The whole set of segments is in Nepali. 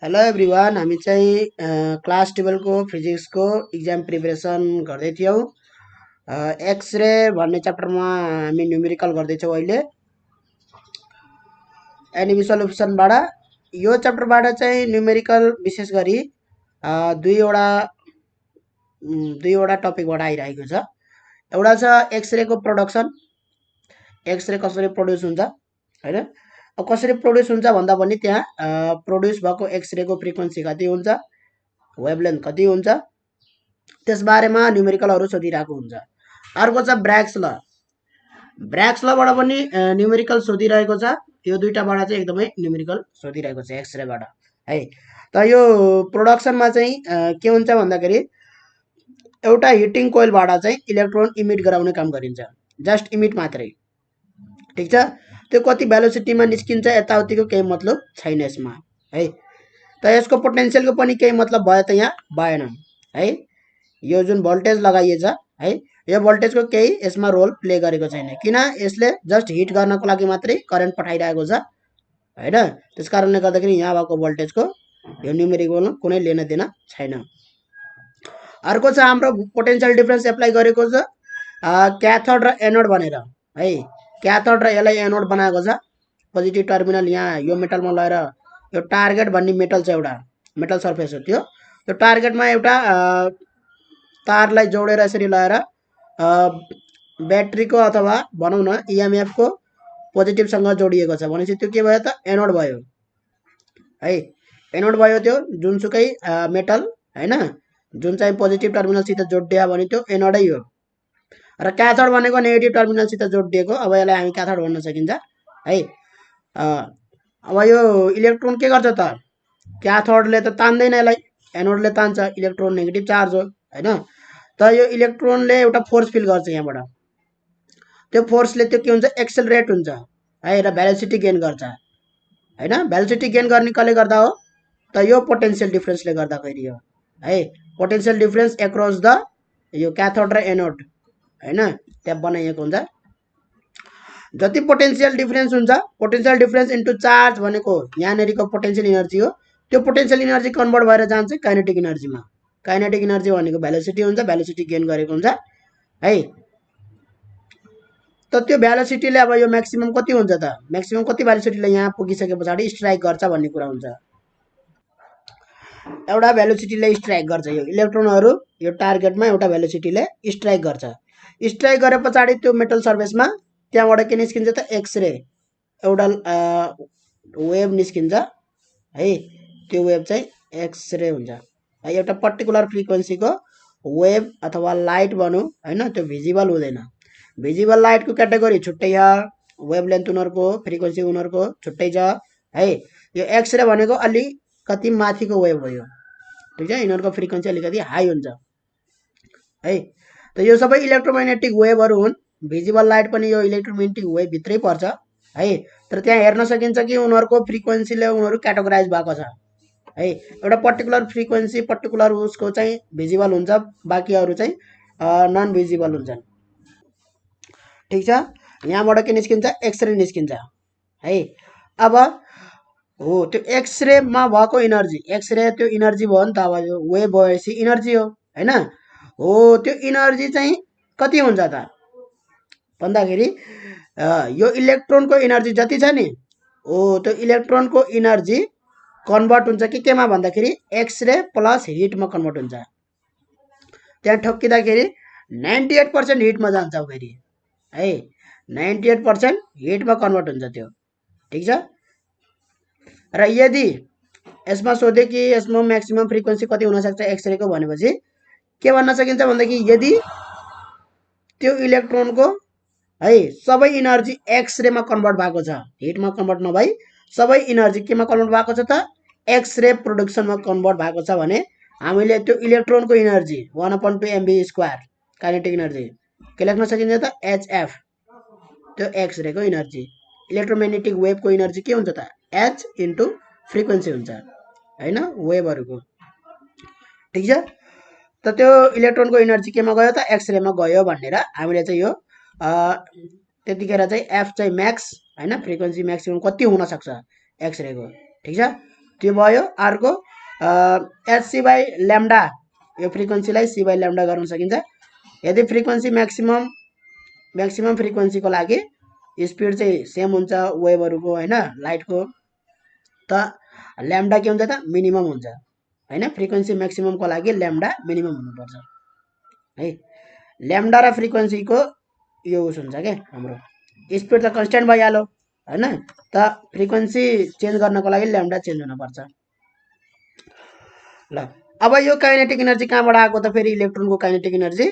हेलो एभ्रिवान, हामी चाहिँ क्लास 12 को फिजिक्सको इक्जाम प्रिपरेसन गर्दै थियौँ। एक्सरे भन्ने च्याप्टरमा हामी न्युमेरिकल गर्दैछौँ अहिले एनिमी सल्युसनबाट। यो च्याप्टरबाट चाहिँ न्युमेरिकल विशेष गरी दुईवटा दुईवटा टपिकबाट आइरहेको छ। एउटा छ एक्सरेको प्रोडक्सन, एक्सरे कसरी प्रड्युस हुन्छ होइन। अब कसरी प्रड्युस हुन्छ भन्दा पनि त्यहाँ प्रड्युस भएको एक्सरेको फ्रिक्वेन्सी कति हुन्छ, वेभलेन्थ कति हुन्छ, त्यसबारेमा न्युमेरिकलहरू सोधिरहेको हुन्छ। अर्को छ ब्र्याग्स ल, ब्र्याग्स लबाट पनि न्युमेरिकल सोधिरहेको छ। यो दुईटाबाट चाहिँ एकदमै न्युमेरिकल सोधिरहेको छ एक्सरेबाट है। त यो प्रोडक्सनमा चाहिँ के हुन्छ भन्दाखेरि एउटा हिटिङ कोइलबाट चाहिँ इलेक्ट्रोन इमिट गराउने काम गरिन्छ, जस्ट इमिट मात्रै। ठिक छ, त्यो कति भेलोसिटीमा निस्किन्छ यताउतिको केही मतलब छैन यसमा है। त यसको पोटेन्सियलको पनि केही मतलब भयो त यहाँ भएन है। यो जुन भोल्टेज लगाइएछ है, यो भोल्टेजको केही यसमा रोल प्ले गरेको छैन, किन यसले जस्ट हिट गर्नको लागि मात्रै करेन्ट पठाइरहेको छ होइन। त्यस कारणले गर्दाखेरि यहाँ भएको भोल्टेजको यो न्युमेरिकलमा कुनै लेन देन छैन। अर्को छ हाम्रो पोटेन्सियल डिफरेन्स एप्लाई गरेको छ क्याथोड र एनोड भनेर है। क्याथोड र यसलाई एनोड बनाएको छ। पोजिटिभ टर्मिनल यहाँ यो मेटलमा लगेर, यो टार्गेट भन्ने मेटल छ, एउटा मेटल सर्फेस हो त्यो टार्गेटमा एउटा तारलाई जोडेर यसरी लगेर ब्याट्रीको अथवा भनौँ न इएमएफको पोजिटिभसँग जोडिएको छ भनेपछि त्यो के भयो त एनोड भयो है। एनोड भयो त्यो जुनसुकै मेटल होइन, जुन चाहिँ पोजिटिभ टर्मिनलसित जोडियो भने त्यो एनोडै हो। र क्याथोड भनेको नेगेटिभ टर्मिनलसित जोडिएको, अब यसलाई हामी क्याथोड भन्न सकिन्छ है। अब यो इलेक्ट्रोन के गर्छ त, क्याथोडले त तान्दैन यसलाई, एनोडले तान्छ, इलेक्ट्रोन नेगेटिभ चार्ज हो होइन। त यो इलेक्ट्रोनले एउटा फोर्स फिल गर्छ यहाँबाट, त्यो फोर्सले त्यो के हुन्छ एक्सेलरेट हुन्छ है र भेलोसिटी गेन गर्छ होइन। भेलोसिटी गेन गर्ने कसले गर्दा हो त, यो पोटेन्सियल डिफरेन्सले गर्दाखेरि हो है। पोटेन्सियल डिफरेन्स एक्रस द यो क्याथोड र एनोड होइन, त्यहाँ बनाइएको हुन्छ। जति पोटेन्सियल डिफरेन्स हुन्छ, पोटेन्सियल डिफरेन्स इन्टु चार्ज भनेको यहाँनिरको पोटेन्सियल इनर्जी हो, त्यो पोटेन्सियल इनर्जी कन्भर्ट भएर जान्छ काइनेटिक इनर्जीमा। काइनेटिक इनर्जी भनेको भेलोसिटी हुन्छ, भेलोसिटी गेन गरेको हुन्छ है। त त्यो भेलोसिटीले अब यो म्याक्सिमम कति हुन्छ त, म्याक्सिमम कति भेलोसिटीले यहाँ पुगिसके पछाडि स्ट्राइक गर्छ भन्ने कुरा हुन्छ। एउटा भेलोसिटीले स्ट्राइक गर्छ यो इलेक्ट्रोनहरू, यो टार्गेटमा एउटा भेलोसिटीले स्ट्राइक गर्छ। स्ट्राइक गरे पछाडि त्यो मेटल सर्फेसमा त्यहाँबाट के निस्किन्छ त एक्सरे, एउटा वेभ निस्किन्छ है। त्यो वेभ चाहिँ एक्सरे हुन्छ है। एउटा पर्टिकुलर फ्रिक्वेन्सीको वेभ अथवा लाइट भनौँ होइन, त्यो भिजिबल हुँदैन। भिजिबल लाइटको क्याटेगोरी छुट्टै छ, वेभ लेन्थ उनीहरूको, फ्रिक्वेन्सी उनीहरूको छुट्टै छ है। यो एक्सरे भनेको अलिकति माथिको वेभ हो यो, ठिक छ, यिनीहरूको फ्रिक्वेन्सी अलिकति हाई हुन्छ है। त यो सबै इलेक्ट्रोम्याग्नेटिक वेभहरू हुन्। भिजिबल लाइट पनि यो इलेक्ट्रोम्याग्नेटिक वेभ भित्रै पर्छ है। तर त्यहाँ हेर्न सकिन्छ कि उनीहरूको फ्रिक्वेन्सीले उनीहरू क्याटेगोराइज भएको छ है। एउटा पर्टिकुलर फ्रिक्वेन्सी पर्टिकुलर उसको चाहिँ भिजिबल हुन्छ, बाँकीहरू चाहिँ नन भिजिबल हुन्छन्। ठिक छ, यहाँबाट के निस्किन्छ एक्सरे निस्किन्छ है। अब हो त्यो एक्सरेमा भएको इनर्जी, एक्सरे त्यो इनर्जी भयो नि त, अब यो वेभ भएपछि इनर्जी हो होइन। हो त्यो इनर्जी चाहिँ कति हुन्छ त भन्दाखेरि यो इलेक्ट्रोनको इनर्जी जति छ नि, हो त्यो इलेक्ट्रोनको इनर्जी कन्भर्ट हुन्छ कि केमा भन्दाखेरि एक्सरे प्लस हिटमा कन्भर्ट हुन्छ। त्यहाँ ठोक्किँदाखेरि 98% हिटमा जान्छ फेरि है, 98% हिटमा कन्भर्ट हुन्छ त्यो। ठिक छ, र यदि यसमा सोधे कि यसमा म्याक्सिमम फ्रिक्वेन्सी कति हुनसक्छ एक्सरेको भनेपछि के भन्न सकिन्छ भन्दाखेरि यदि त्यो इलेक्ट्रोनको है सबै इनर्जी एक्सरेमा कन्भर्ट भएको छ, हिटमा कन्भर्ट नभई सबै इनर्जी केमा कन्भर्ट भएको छ त एक्सरे प्रोडक्सनमा कन्भर्ट भएको छ भने हामीले त्यो इलेक्ट्रोनको इनर्जी 1/2 mv² काइनेटिक इनर्जी के लेख्न सकिन्छ त एचएफ, त्यो एक्सरेको इनर्जी। इलेक्ट्रोम्याग्नेटिक वेभको इनर्जी के हुन्छ त एच इन्टु फ्रिक्वेन्सी हुन्छ होइन वेभहरूको। ठिक छ, त त्यो इलेक्ट्रोनको इनर्जी केमा गयो त एक्सरेमा गयो भनेर हामीले चाहिँ यो त्यतिखेर चाहिँ एफ चाहिँ म्याक्स होइन, फ्रिक्वेन्सी म्याक्सिमम कति हुनसक्छ एक्सरेको, ठिक छ, त्यो भयो। अर्को एचसी बाई ल्याम्डा, यो फ्रिक्वेन्सीलाई सी बाई ल्याम्डा गर्न सकिन्छ। यदि फ्रिक्वेन्सी म्याक्सिमम फ्रिक्वेन्सीको लागि स्पिड चाहिँ सेम हुन्छ वेभहरूको होइन लाइटको, त ल्याम्डा के हुन्छ त मिनिमम हुन्छ होइन। फ्रिक्वेन्सी म्याक्सिममको लागि ल्याम्डा मिनिमम हुनुपर्छ है। ल्याम्डा र फ्रिक्वेन्सीको यो उस हुन्छ क्या हाम्रो स्पिड त कन्स्ट्यान्ट भइहाल्यो होइन, त फ्रिक्वेन्सी चेन्ज गर्नको लागि ल्याम्डा चेन्ज हुनुपर्छ। ल अब यो काइनेटिक इनर्जी कहाँबाट आएको त फेरि इलेक्ट्रोनको काइनेटिक इनर्जी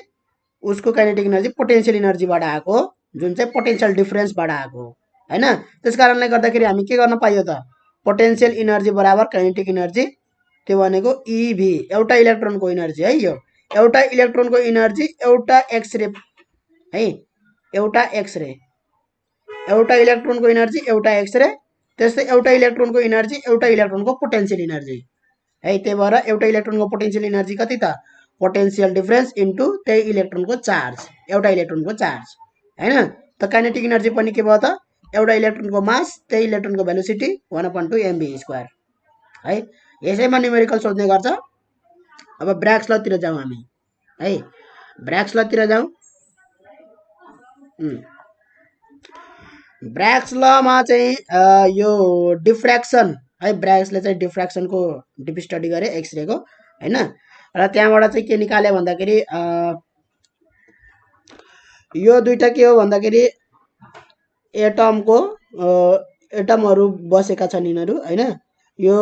उसको काइनेटिक इनर्जी पोटेन्सियल इनर्जीबाट आएको, जुन चाहिँ पोटेन्सियल डिफरेन्सबाट आएको होइन। त्यस कारणले गर्दाखेरि हामी के गर्न पाइयो त पोटेन्सियल इनर्जी बराबर काइनेटिक इनर्जी, त्यो भनेको इभी एउटा इलेक्ट्रोनको इनर्जी है। यो एउटा इलेक्ट्रोनको इनर्जी एउटा एक्सरे है, एउटा एक्सरे, एउटा इलेक्ट्रोनको इनर्जी एउटा एक्सरे, त्यस्तै एउटा इलेक्ट्रोनको इनर्जी एउटा इलेक्ट्रोनको पोटेन्सियल इनर्जी है। त्यही भएर एउटा इलेक्ट्रोनको पोटेन्सियल इनर्जी कति त पोटेन्सियल डिफरेन्स इन्टु त्यही इलेक्ट्रोनको चार्ज, एउटा इलेक्ट्रोनको चार्ज होइन। त काइनेटिक इनर्जी पनि के भयो त एउटा इलेक्ट्रोनको मास त्यही इलेक्ट्रोनको भेलोसिटी 1/2 mv² है। यसैमा न्युमेरिकल सोध्ने गर्छ। अब ब्राग्स लतिर जाउँ हामी है, ब्राग्स लतिर जाउँ। ब्राग्स लमा चाहिँ यो डिफ्र्याक्सन है, ब्राग्सले चाहिँ डिफ्र्याक्सनको डिप स्टडी गरे एक्सरेको होइन। र त्यहाँबाट चाहिँ के निकाल्यो भन्दाखेरि यो दुईटा के हो भन्दाखेरि एटमहरू बसेका छन् यिनीहरू होइन। यो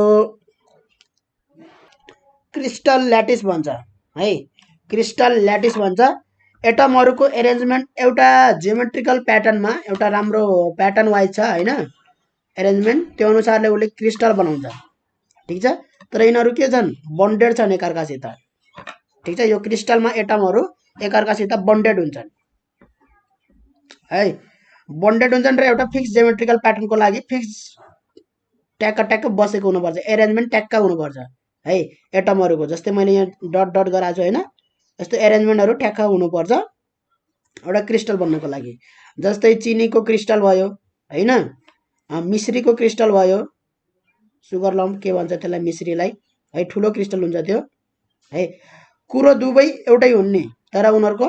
क्रिस्टल ल्याटिस भन्छ है, क्रिस्टल ल्याटिस भन्छ। एटमहरूको एरेन्जमेन्ट एउटा जियोमेट्रिकल प्याटर्नमा एउटा राम्रो प्याटर्न वाइज छ होइन एरेन्जमेन्ट, त्यो अनुसारले उसले क्रिस्टल बनाउँछ ठिक छ। तर यिनीहरू के छन् बन्डेड छन् एकअर्कासित ठिक छ। यो क्रिस्टलमा एटमहरू एकअर्कासित बन्डेड हुन्छन् है, बन्डेड हुन्छन् र एउटा फिक्स जियोमेट्रिकल प्याटर्नको लागि फिक्स ट्याक्क बसेको हुनुपर्छ, एरेन्जमेन्ट ट्याक्क हुनुपर्छ है एटमहरूको। जस्तै मैले यहाँ डट डट गराएको छु होइन, यस्तो एरेन्जमेन्टहरू ठ्याक्क हुनुपर्छ एउटा क्रिस्टल बन्नको लागि। जस्तै चिनीको क्रिस्टल भयो होइन, मिश्रीको क्रिस्टल भयो, सुगर लम्प के भन्छ त्यसलाई मिश्रीलाई है, ठुलो क्रिस्टल हुन्छ त्यो है। कुरो दुवै एउटै हुन् नि, तर उनीहरूको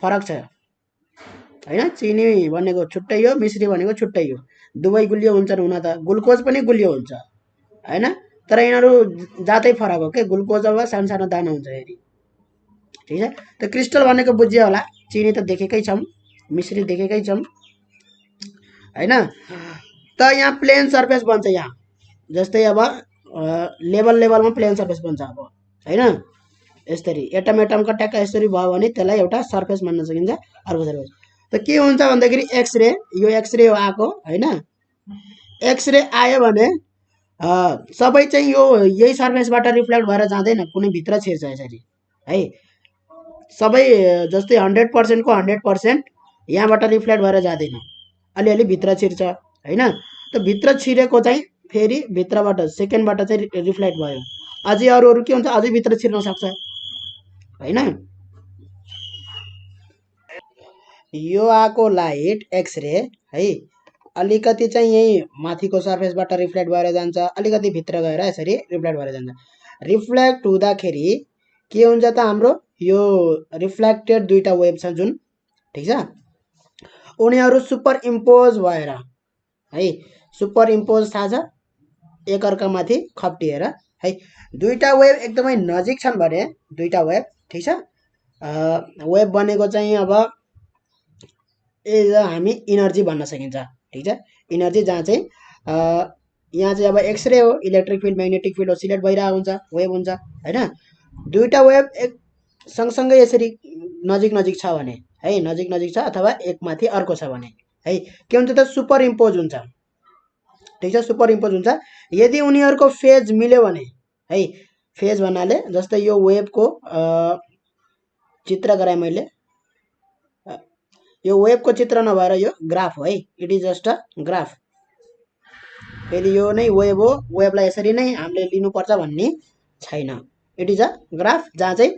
फरक छ होइन। चिनी भनेको छुट्टै हो, मिश्री भनेको छुट्टै हो, दुवै गुलियो हुन्छन् हुन त, ग्लुकोज पनि गुलियो हुन्छ होइन, तर यिनीहरू जातै फरक हो के। ग्लुकोज अब सानो सानो दाना हुन्छ फेरि ठिक छ। त क्रिस्टल भनेको बुझ्यो होला, चिनी त देखेकै छौँ, मिश्री देखेकै छौँ होइन। त यहाँ प्लेन सर्फेस बन्छ यहाँ, जस्तै अब लेभलमा प्लेन सर्फेस बन्छ अब होइन। यसरी एटमका ट्याक्क यसरी भयो भने त्यसलाई एउटा सर्फेस भन्न सकिन्छ, अर्को सर्फेस। त के हुन्छ भन्दाखेरि एक्सरे, यो एक्सरे हो आएको होइन। एक्सरे आयो भने सबै चाहिँ यो यही सर्फेसबाट रिफ्लेक्ट भएर जाँदैन, कुनै भित्र छिर्छ यसरी है। सबै जस्तै 100% को 100% यहाँबाट रिफ्लेक्ट भएर जाँदैन, अलिअलि भित्र छिर्छ होइन। त भित्र छिरेको चाहिँ फेरि भित्रबाट सेकेन्डबाट चाहिँ रिफ्लेक्ट भयो, अझै अरू के हुन्छ अझै भित्र छिर्न सक्छ होइन। यो आएको लाइट एक्सरे है, अलिकति चाहिँ यही माथिको सर्फेसबाट रिफ्लेक्ट भएर जान्छ, अलिकति भित्र गएर यसरी रिफ्लेक्ट भएर जान्छ। रिफ्लेक्ट हुँदाखेरि के हुन्छ त हाम्रो यो रिफ्लेक्टेड दुईटा वेभ छ जुन ठिक छ, उनीहरू सुपर इम्पोज भएर है, सुपर इम्पोज थाहा छ एकअर्कामाथि खप्टिएर है। दुईटा वेभ एकदमै नजिक छन् भने दुईटा वेभ ठिक छ, वेभ बनेको चाहिँ अब हामी इनर्जी भन्न सकिन्छ ठिक छ। इनर्जी जहाँ चाहिँ यहाँ चाहिँ अब एक्सरे हो, electric field magnetic field oscillate भइरहेको हुन्छ, वेभ हुन्छ होइन। दुईटा वेभ एक सँगसँगै यसरी नजिक नजिक छ भने है, नजिक नजिक छ अथवा एकमाथि अर्को छ भने है के हुन्छ त सुपर इम्पोज हुन्छ ठिक छ, सुपर इम्पोज हुन्छ। यदि उनीहरूको फेज मिल्यो भने है, फेज भन्नाले जस्तै यो वेभको चित्र गराएँ मैले, यो वेभको चित्र नभएर यो ग्राफ हो है, it is just a graph. फेरि यो नै वेभ हो, वेभलाई यसरी नै हामीले लिनुपर्छ भन्ने छैन, इट इज अ ग्राफ जहाँ चाहिँ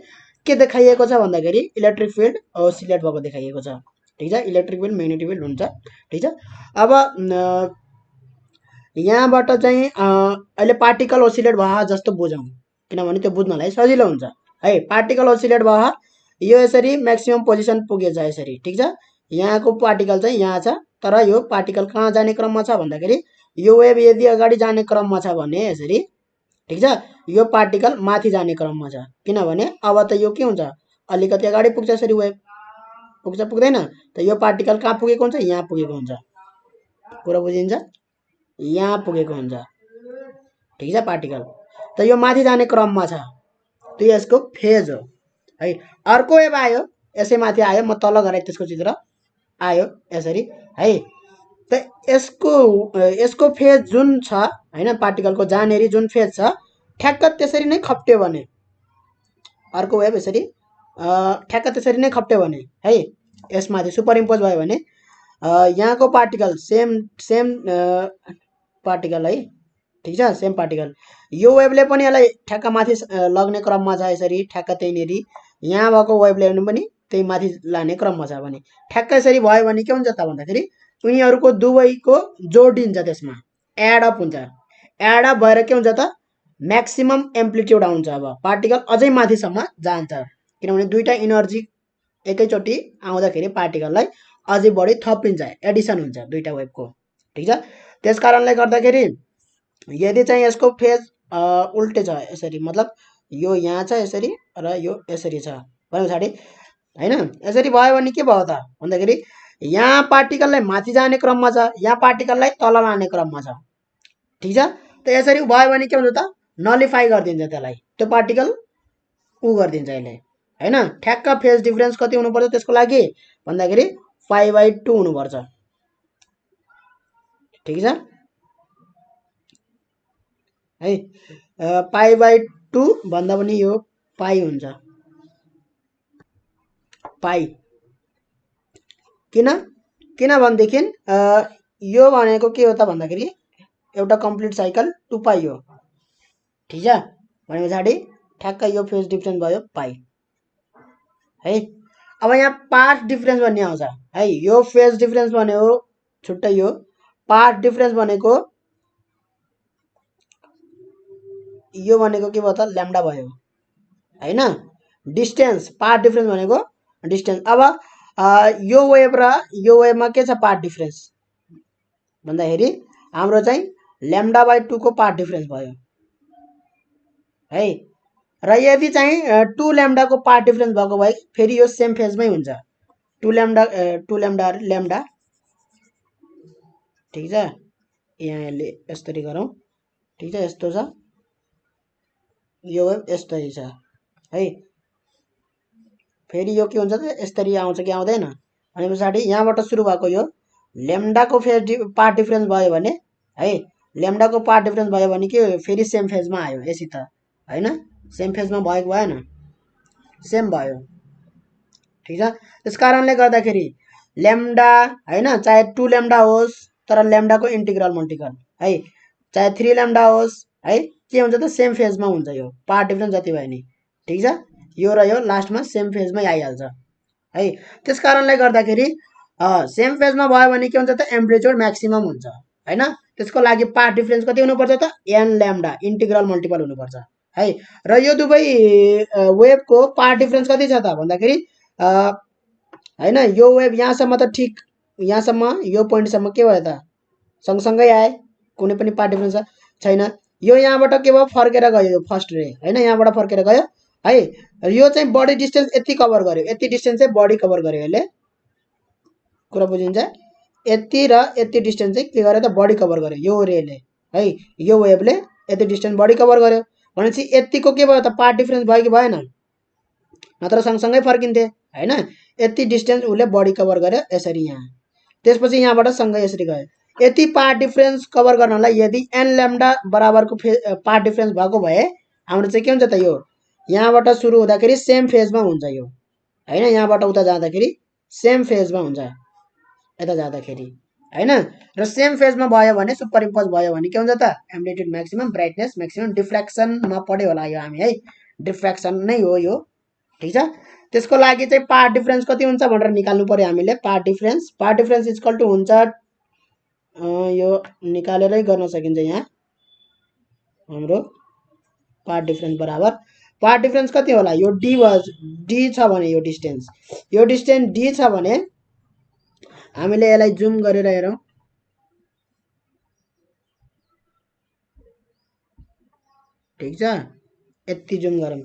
के देखाइएको छ भन्दाखेरि इलेक्ट्रिक फिल्ड ओसिलेट भएको देखाइएको छ ठिक छ, इलेक्ट्रिक फिल्ड म्याग्नेटिक फिल्ड हुन्छ ठिक छ। अब यहाँबाट चाहिँ अहिले पार्टिकल ओसिलेट भयो जस्तो बुझौँ, किनभने त्यो बुझ्नलाई सजिलो हुन्छ है। पार्टिकल ओसिलेट भयो, यो यसरी म्याक्सिमम पोजिसन पुगेछ यसरी, ठिक छ। यहाँको पार्टिकल चाहिँ यहाँ छ, तर यो पार्टिकल कहाँ जाने क्रममा छ भन्दाखेरि यो वेभ यदि अगाडि जाने क्रममा छ भने यसरी, ठिक छ, यो पार्टिकल माथि जाने क्रममा छ, किनभने अब त यो के हुन्छ, अलिकति अगाडि पुग्छ यसरी वेभ, पुग्छ पुग्दैन, त यो पार्टिकल कहाँ पुगेको हुन्छ, यहाँ पुगेको हुन्छ, कुरा बुझिन्छ, यहाँ पुगेको हुन्छ, ठिक छ पार्टिकल, त यो माथि जाने क्रममा छ, त्यो यसको फेज हो है। अर्को वेभ आयो यसै माथि आयो, म तल गराएँ त्यसको चित्र, आयो यसरी है, त यसको फेज जुन छ हैन, पार्टिकलको जहाँनेरि जुन फेज छ ठ्याक्क त्यसरी नै खप्ट्यो भने, अर्को वेभ यसरी ठ्याक्क त्यसरी नै खप्ट्यो भने है, यसमाथि सुपर इम्पोज भयो भने यहाँको पार्टिकल सेम पार्टिकल है, ठिक छ, सेम पार्टिकल, यो वेभले पनि यसलाई ठ्याक्क माथि लग्ने क्रममा छ यसरी, ठ्याक्क त्यहीँनेरि यहाँ भएको वेभले पनि त्यही माथि लाने क्रममा छ भने ठ्याक्क यसरी भयो भने के हुन्छ त भन्दाखेरि उनीहरूको दुवैको जोडिन्छ, त्यसमा एडअप हुन्छ, एडअप भएर के हुन्छ त म्याक्सिमम एम्प्लिट्युड आउँछ। अब पार्टिकल अझै माथिसम्म जान्छ, किनभने दुईटा इनर्जी एकैचोटि आउँदाखेरि पार्टिकललाई अझै बढी थपिन्छ, एडिसन हुन्छ दुईटा वेभको, ठिक छ। त्यस कारणले गर्दाखेरि यदि चाहिँ यसको फेज उल्टे छ यसरी, मतलब यो यहाँ छ यसरी र यो यसरी छ भने पछाडि हैन, यसरी भयो भने के भयो त भन्दाखेरि यहाँ पार्टिकललाई माथि जाने क्रममा छ, यहाँ पार्टिकललाई तल लाने क्रममा छ, ठिक छ। त यसरी भयो भने के हुन्छ त नलिफाई गरिदिन्छ त्यसलाई, त्यो पार्टिकल उ गरिदिन्छ यसले हैन। ठ्याक्क फेज डिफरेन्स कति हुनुपर्छ त्यसको लागि भन्दाखेरि π/2 हुनुपर्छ, ठिक छ है। π/2 भन्दा पनि यो पाई हुन्छ, पाई, किन भनेदेखि यो भनेको के हो त भन्दाखेरि एउटा कम्प्लिट साइकल 2π हो, ठिक छ। भने पछाडि ठ्याक्क यो फेज डिफरेन्स भयो पाई है। अब यहाँ पाथ डिफरेन्स भन्ने आउँछ है, यो फेज डिफरेन्स भनेको छुट्टै हो, पाथ डिफरेन्स भनेको यो भनेको के भयो त ल्याम्डा भयो हैन, डिस्टेन्स, पाथ डिफरेन्स भनेको डिस्टेन्स। अब यो वेभ र यो वेभमा के छ पाथ डिफरेन्स भन्दाखेरि हाम्रो चाहिँ λ/2 को पाथ डिफरेन्स भयो है, र यदि चाहिँ 2λ को पाथ डिफरेन्स भएको भए फेरि यो सेम फेजमै हुन्छ, 2λ ल्याम्डा, ठिक छ। यहाँ यसले यसरी गरौँ, ठिक छ, यस्तो छ यो वेभ, यस्तै छ है। फेरि यो के हुन्छ त यसरी आउँछ कि आउँदैन भने पछाडि यहाँबाट सुरु भएको यो ल्याम्डाको फेज पाथ डिफरेन्स भयो भने है, ल्याम्डाको पाथ डिफरेन्स भयो भने के फेरि सेम फेजमा आयो यसित हैन, सेम फेजमा भएको भएन, सेम भयो, ठिक छ। त्यस कारणले गर्दाखेरि ल्याम्डा हैन, चाहे 2λ होस् तर ल्याम्डाको इन्टिग्रल मल्टिकल है, चाहे 3λ होस् है, के हुन्छ त सेम फेजमा हुन्छ, यो पाथ डिफरेन्स जति भयो नि, ठिक छ। यो र यो लास्टमा सेम फेजमै आइहाल्छ है। त्यस कारणले गर्दाखेरि सेम फेजमा भयो भने के हुन्छ त एम्प्लिट्युड म्याक्सिमम हुन्छ हैन। त्यसको लागि पाथ डिफरेन्स कति हुनुपर्छ त nλ, इन्टिग्रल मल्टिपल हुनुपर्छ है। र यो दुवै वेभको पाथ डिफरेन्स कति छ त भन्दाखेरि हैन, यो वेभ यहाँसम्म त ठिक, यहाँसम्म यो पोइन्टसम्म के भयो त सँगसँगै आए, कुनै पनि पाथ डिफरेन्स छैन। यो यहाँबाट के भयो फर्केर गयो, यो फर्स्ट रे हैन, यहाँबाट फर्केर गयो है, यो चाहिँ बडी डिस्टेन्स यति कभर गर्यो, यति डिस्टेन्स चाहिँ बडी कभर गर्यो यसले, कुरा बुझिन्छ, यति र यति डिस्टेन्स चाहिँ के गर्यो त बडी कभर गर्यो यो रेले है, यो वेभले यति डिस्टेन्स बडी कभर गर्यो भनेपछि यतिको के भयो त पाथ डिफरेन्स भयो कि भएन, नत्र सँगसँगै फर्किन्थे हैन। यति डिस्टेन्स उसले बडी कभर गर्यो यसरी यहाँ, त्यसपछि यहाँबाट सँगै यसरी गयो। यति पाथ डिफरेन्स कभर गर्नलाई यदि nλ बराबरको पाथ डिफरेन्स भएको भए हाम्रो चाहिँ के हुन्छ त यो यहाँबाट सुरु हुँदाखेरि सेम फेजमा हुन्छ यो हैन, यहाँबाट उता जाँदाखेरि सेम फेजमा हुन्छ यता जाँदाखेरि हैन, र सेम फेजमा भयो भने सुपर इम्पोज भयो भने के हुन्छ त एम्प्लिट्युड म्याक्सिमम, ब्राइटनेस म्याक्सिमम, डिफ्र्याक्सनमा पढ्यो होला यो हामी है, डिफ्र्याक्सन नै हो यो, ठिक छ। त्यसको लागि चाहिँ पाथ डिफरेन्स कति हुन्छ भनेर निकाल्नु पर्यो हामीले, पाथ डिफरेन्स इक्वल टु हुन्छ यो निकालेरै गर्न सकिन्छ। यहाँ हाम्रो पाथ डिफरेन्स बराबर पाथ डिफरेन्स कति होला? यो डी छ भने यो डिस्टेन्स डी छ भने हामीले यसलाई जुम गरेर हेरौँ। ठिक छ, यति जुम गरौँ।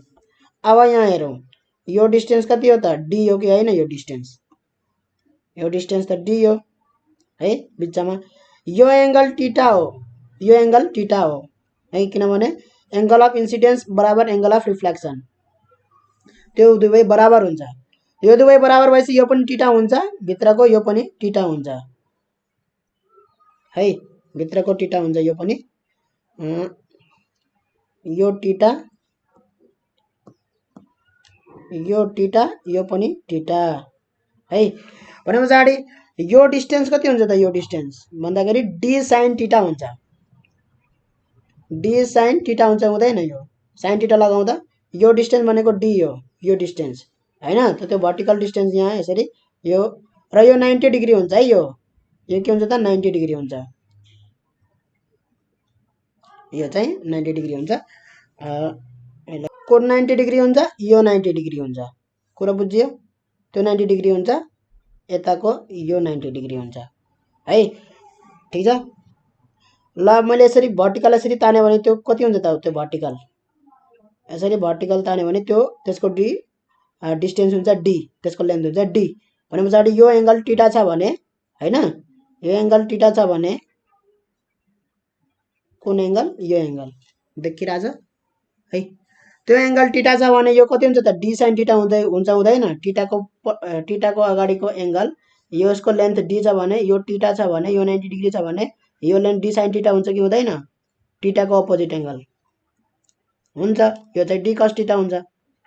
अब यहाँ हेरौँ यो डिस्टेन्स कति हो त? डी हो कि होइन? यो डिस्टेन्स त डी हो है बिचमा। यो एंगल टीटा हो, यो एंगल टीटा हो है, किनभने एंगल अफ इन्सिडेन्स बराबर एंगल अफ रिफ्लेक्सन, त्यो दुवै बराबर हुन्छ। यो दुवै बराबर भएपछि यो पनि टीटा हुन्छ, भित्रको यो पनि टीटा हुन्छ है, भित्रको टीटा हुन्छ, यो पनि यो टीटा, यो पनि टीटा है। भने पछाडि यो डिस्टेन्स कति हुन्छ त? यो डिस्टेन्स भन्दाखेरि डी साइन टीटा हुन्छ, डी साइन टीटा हुन्छ, हुँदैन? यो साइन टीटा लगाउँदा यो डिस्टेन्स भनेको डी हो, यो डिस्टेन्स हैन त, त्यो भर्टिकल डिस्टेन्स यहाँ यसरी यो, र यो 90 डिग्री हुन्छ है। यो के हुन्छ त? 90 डिग्री हुन्छ, यो चाहिँ 90 डिग्री हुन्छ। को 90 डिग्री हुन्छ, यो 90 डिग्री हुन्छ, कुरा बुझ्यो? त्यो 90 डिग्री हुन्छ, यताको यो 90 डिग्री हुन्छ है। ठिक छ। ल मैले यसरी भर्टिकल यसरी ताने भने त्यो कति हुन्छ त? त्यो भर्टिकल यसरी भर्टिकल ताने भने त्यो त्यसको डिस्टेन्स हुन्छ डी, त्यसको लेन्थ हुन्छ डी। भने पछाडि यो एंगल टीटा छ भने हैन, यो एंगल टीटा छ भने कुन एंगल? यो एंगल देखिरहेछ है, त्यो एंगल टीटा छ भने यो कति हुन्छ त? डी साइन टीटा हुन्छ, हुँदैन? टीटाको अगाडिको एंगल यो यसको लेन्थ डी छ भने, यो टीटा छ भने, यो 90 डिग्री छ भने यो लेन्थ डी साइन टीटा हुन्छ कि हुँदैन? टीटाको अपोजिट एंगल हुन्छ, यो चाहिँ डी कस टीटा हुन्छ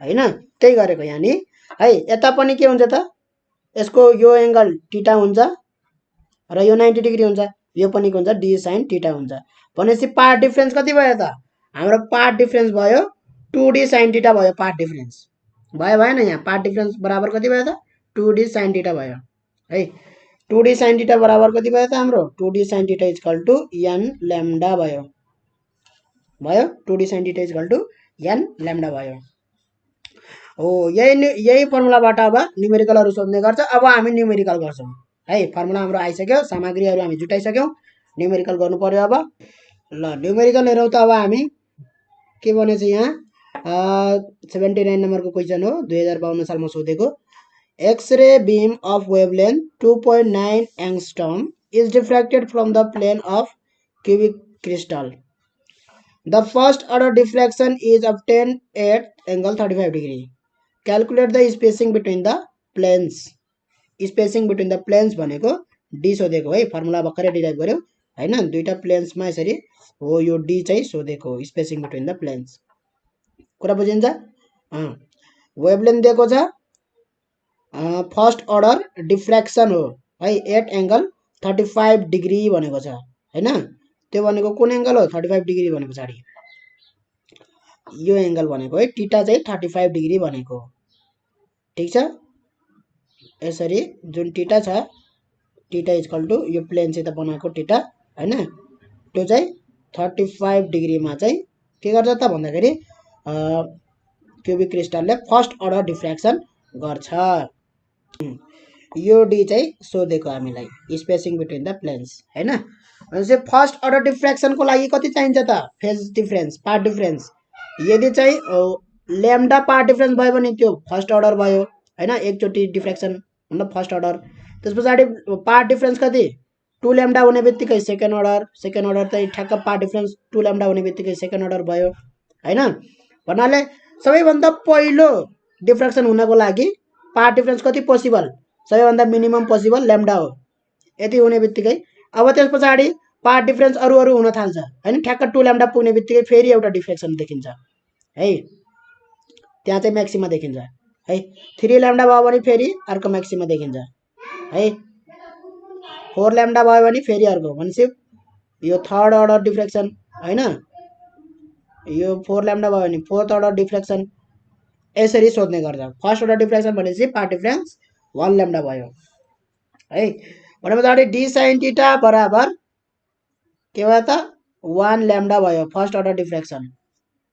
हैन। त्यही गरेको यहाँ नि है। यता पनि के हुन्छ त? यसको यो एंगल टीटा हुन्छ र यो 90 डिग्री हुन्छ, यो पनि के हुन्छ? डी साइन टीटा हुन्छ। भनेपछि पाथ डिफरेन्स कति भयो त? हाम्रो पाथ डिफरेन्स भयो 2d साइन टीटा भयो, पाथ डिफरेन्स भयो, भएन? यहाँ पाथ डिफरेन्स बराबर कति भयो त? 2d साइन टीटा भयो है। 2d साइन टीटा बराबर कति भयो त हाम्रो? 2d sine theta equal to n lambda भयो, 2d sine theta equal to n lambda भयो। हो, यही फर्मुलाबाट अब न्युमेरिकलहरु सोध्ने गर्छ। अब हामी न्युमेरिकल गर्छौं है। फर्मुला हाम्रो आइसक्यो, सामग्रीहरु हामी जुटाइसक्यौं, न्युमेरिकल गर्नु पर्यो अब। ल न्युमेरिकल हेरौं त अब हामी के भनेछ यहाँ 79 नम्बरको क्वेशन हो, 2052 सालमा सोधेको। X ray beam of wavelength 2.9 angstrom is diffracted from the plane of cubic crystal. The first order diffraction is obtained at angle 35 degree. Calculate the spacing between the planes. Spacing between the planes भनेको d सोधेको है। फर्मुला भर्खरै डिराइभ गर्यौ हैन। दुईटा प्लेन्समा यसरी हो, यो d चाहिँ सोधेको, स्पेसिङ बिट्विन द प्लेन्स। कुरा बुझिन्छ? वेभलेन्थ दिएको छ, फर्स्ट अर्डर डिफ्र्याक्सन हो है, एट एंगल 35 डिग्री भनेको छ हैन। त्यो भनेको कुन एंगल हो? 35 डिग्री भने पछाडी यो एंगल भनेको है, टीटा चाहिँ 35 डिग्री भनेको। ठीक छ। यसरी जुन टीटा छ, टीटा इक्वल टु यो प्लेनसित बनाएको टीटा हैन, त्यो चाहिँ 35 डिग्रीमा चाहिँ के गर्छ त भन्दाखेरि क्युबिक क्रिस्टलले फर्स्ट अर्डर डिफ्र्याक्सन गर्छ। यो डी चाहिँ सोधेको हामीलाई, स्पेसिङ बिट्विन द प्लेन्स हैन। भनेपछि फर्स्ट अर्डर डिफ्र्याक्सन को लागि कति चाहिन्छ त? Phase difference, path difference. यदि चाहिँ ल्याम्डा पाथ डिफरेन्स भयो भने त्यो फर्स्ट अर्डर भयो हैन, एकचोटी डिफ्र्याक्सन मतलब फर्स्ट अर्डर। त्यसपछि पाथ डिफरेन्स कति? 2 ल्याम्डा हुने बित्तिकै सेकेन्ड अर्डर, सेकेन्ड अर्डर चाहिँ ठ्याक्क पाथ डिफरेन्स 2 ल्याम्डा हुने बित्तिकै सेकेन्ड अर्डर भयो हैन। भन्नाले सबैभन्दा पहिलो डिफ्र्याक्सन हुनको लागि पाथ डिफरेन्स कति पोसिबल? सबैभन्दा मिनिमम पोसिबल ल्याम्डा हो। यति हुने बित्तिकै अब त्यसपछि पाथ डिफरेन्स अरु हुन थाल्छ हैन। ठ्याक्क 2 ल्याम्डा पुग्ने बित्तिकै फेरि एउटा डिफ्र्याक्सन देखिन्छ है, त्यहाँ चाहिँ म्याक्सिमा देखिन्छ है। 3 ल्याम्डा भयो भने फेरि अर्को म्याक्सिमा देखिन्छ है। 4 ल्याम्डा भयो भने फेरि अर्को, भनेपछि यो थर्ड अर्डर डिफ्र्याक्सन हैन। यो 4 ल्याम्डा भयो भने फोर्थ अर्डर डिफ्र्याक्सन, यसरी सोध्ने गर्छ। फर्स्ट अर्डर डिफ्र्याक्सन भनेपछि पाथ डिफरेन्स 1 ल्याम्डा भयो है। भनेपछि डी साइन थीटा बराबर के भयो त 1 ल्याम्डा भयो फर्स्ट अर्डर डिफ्र्याक्सन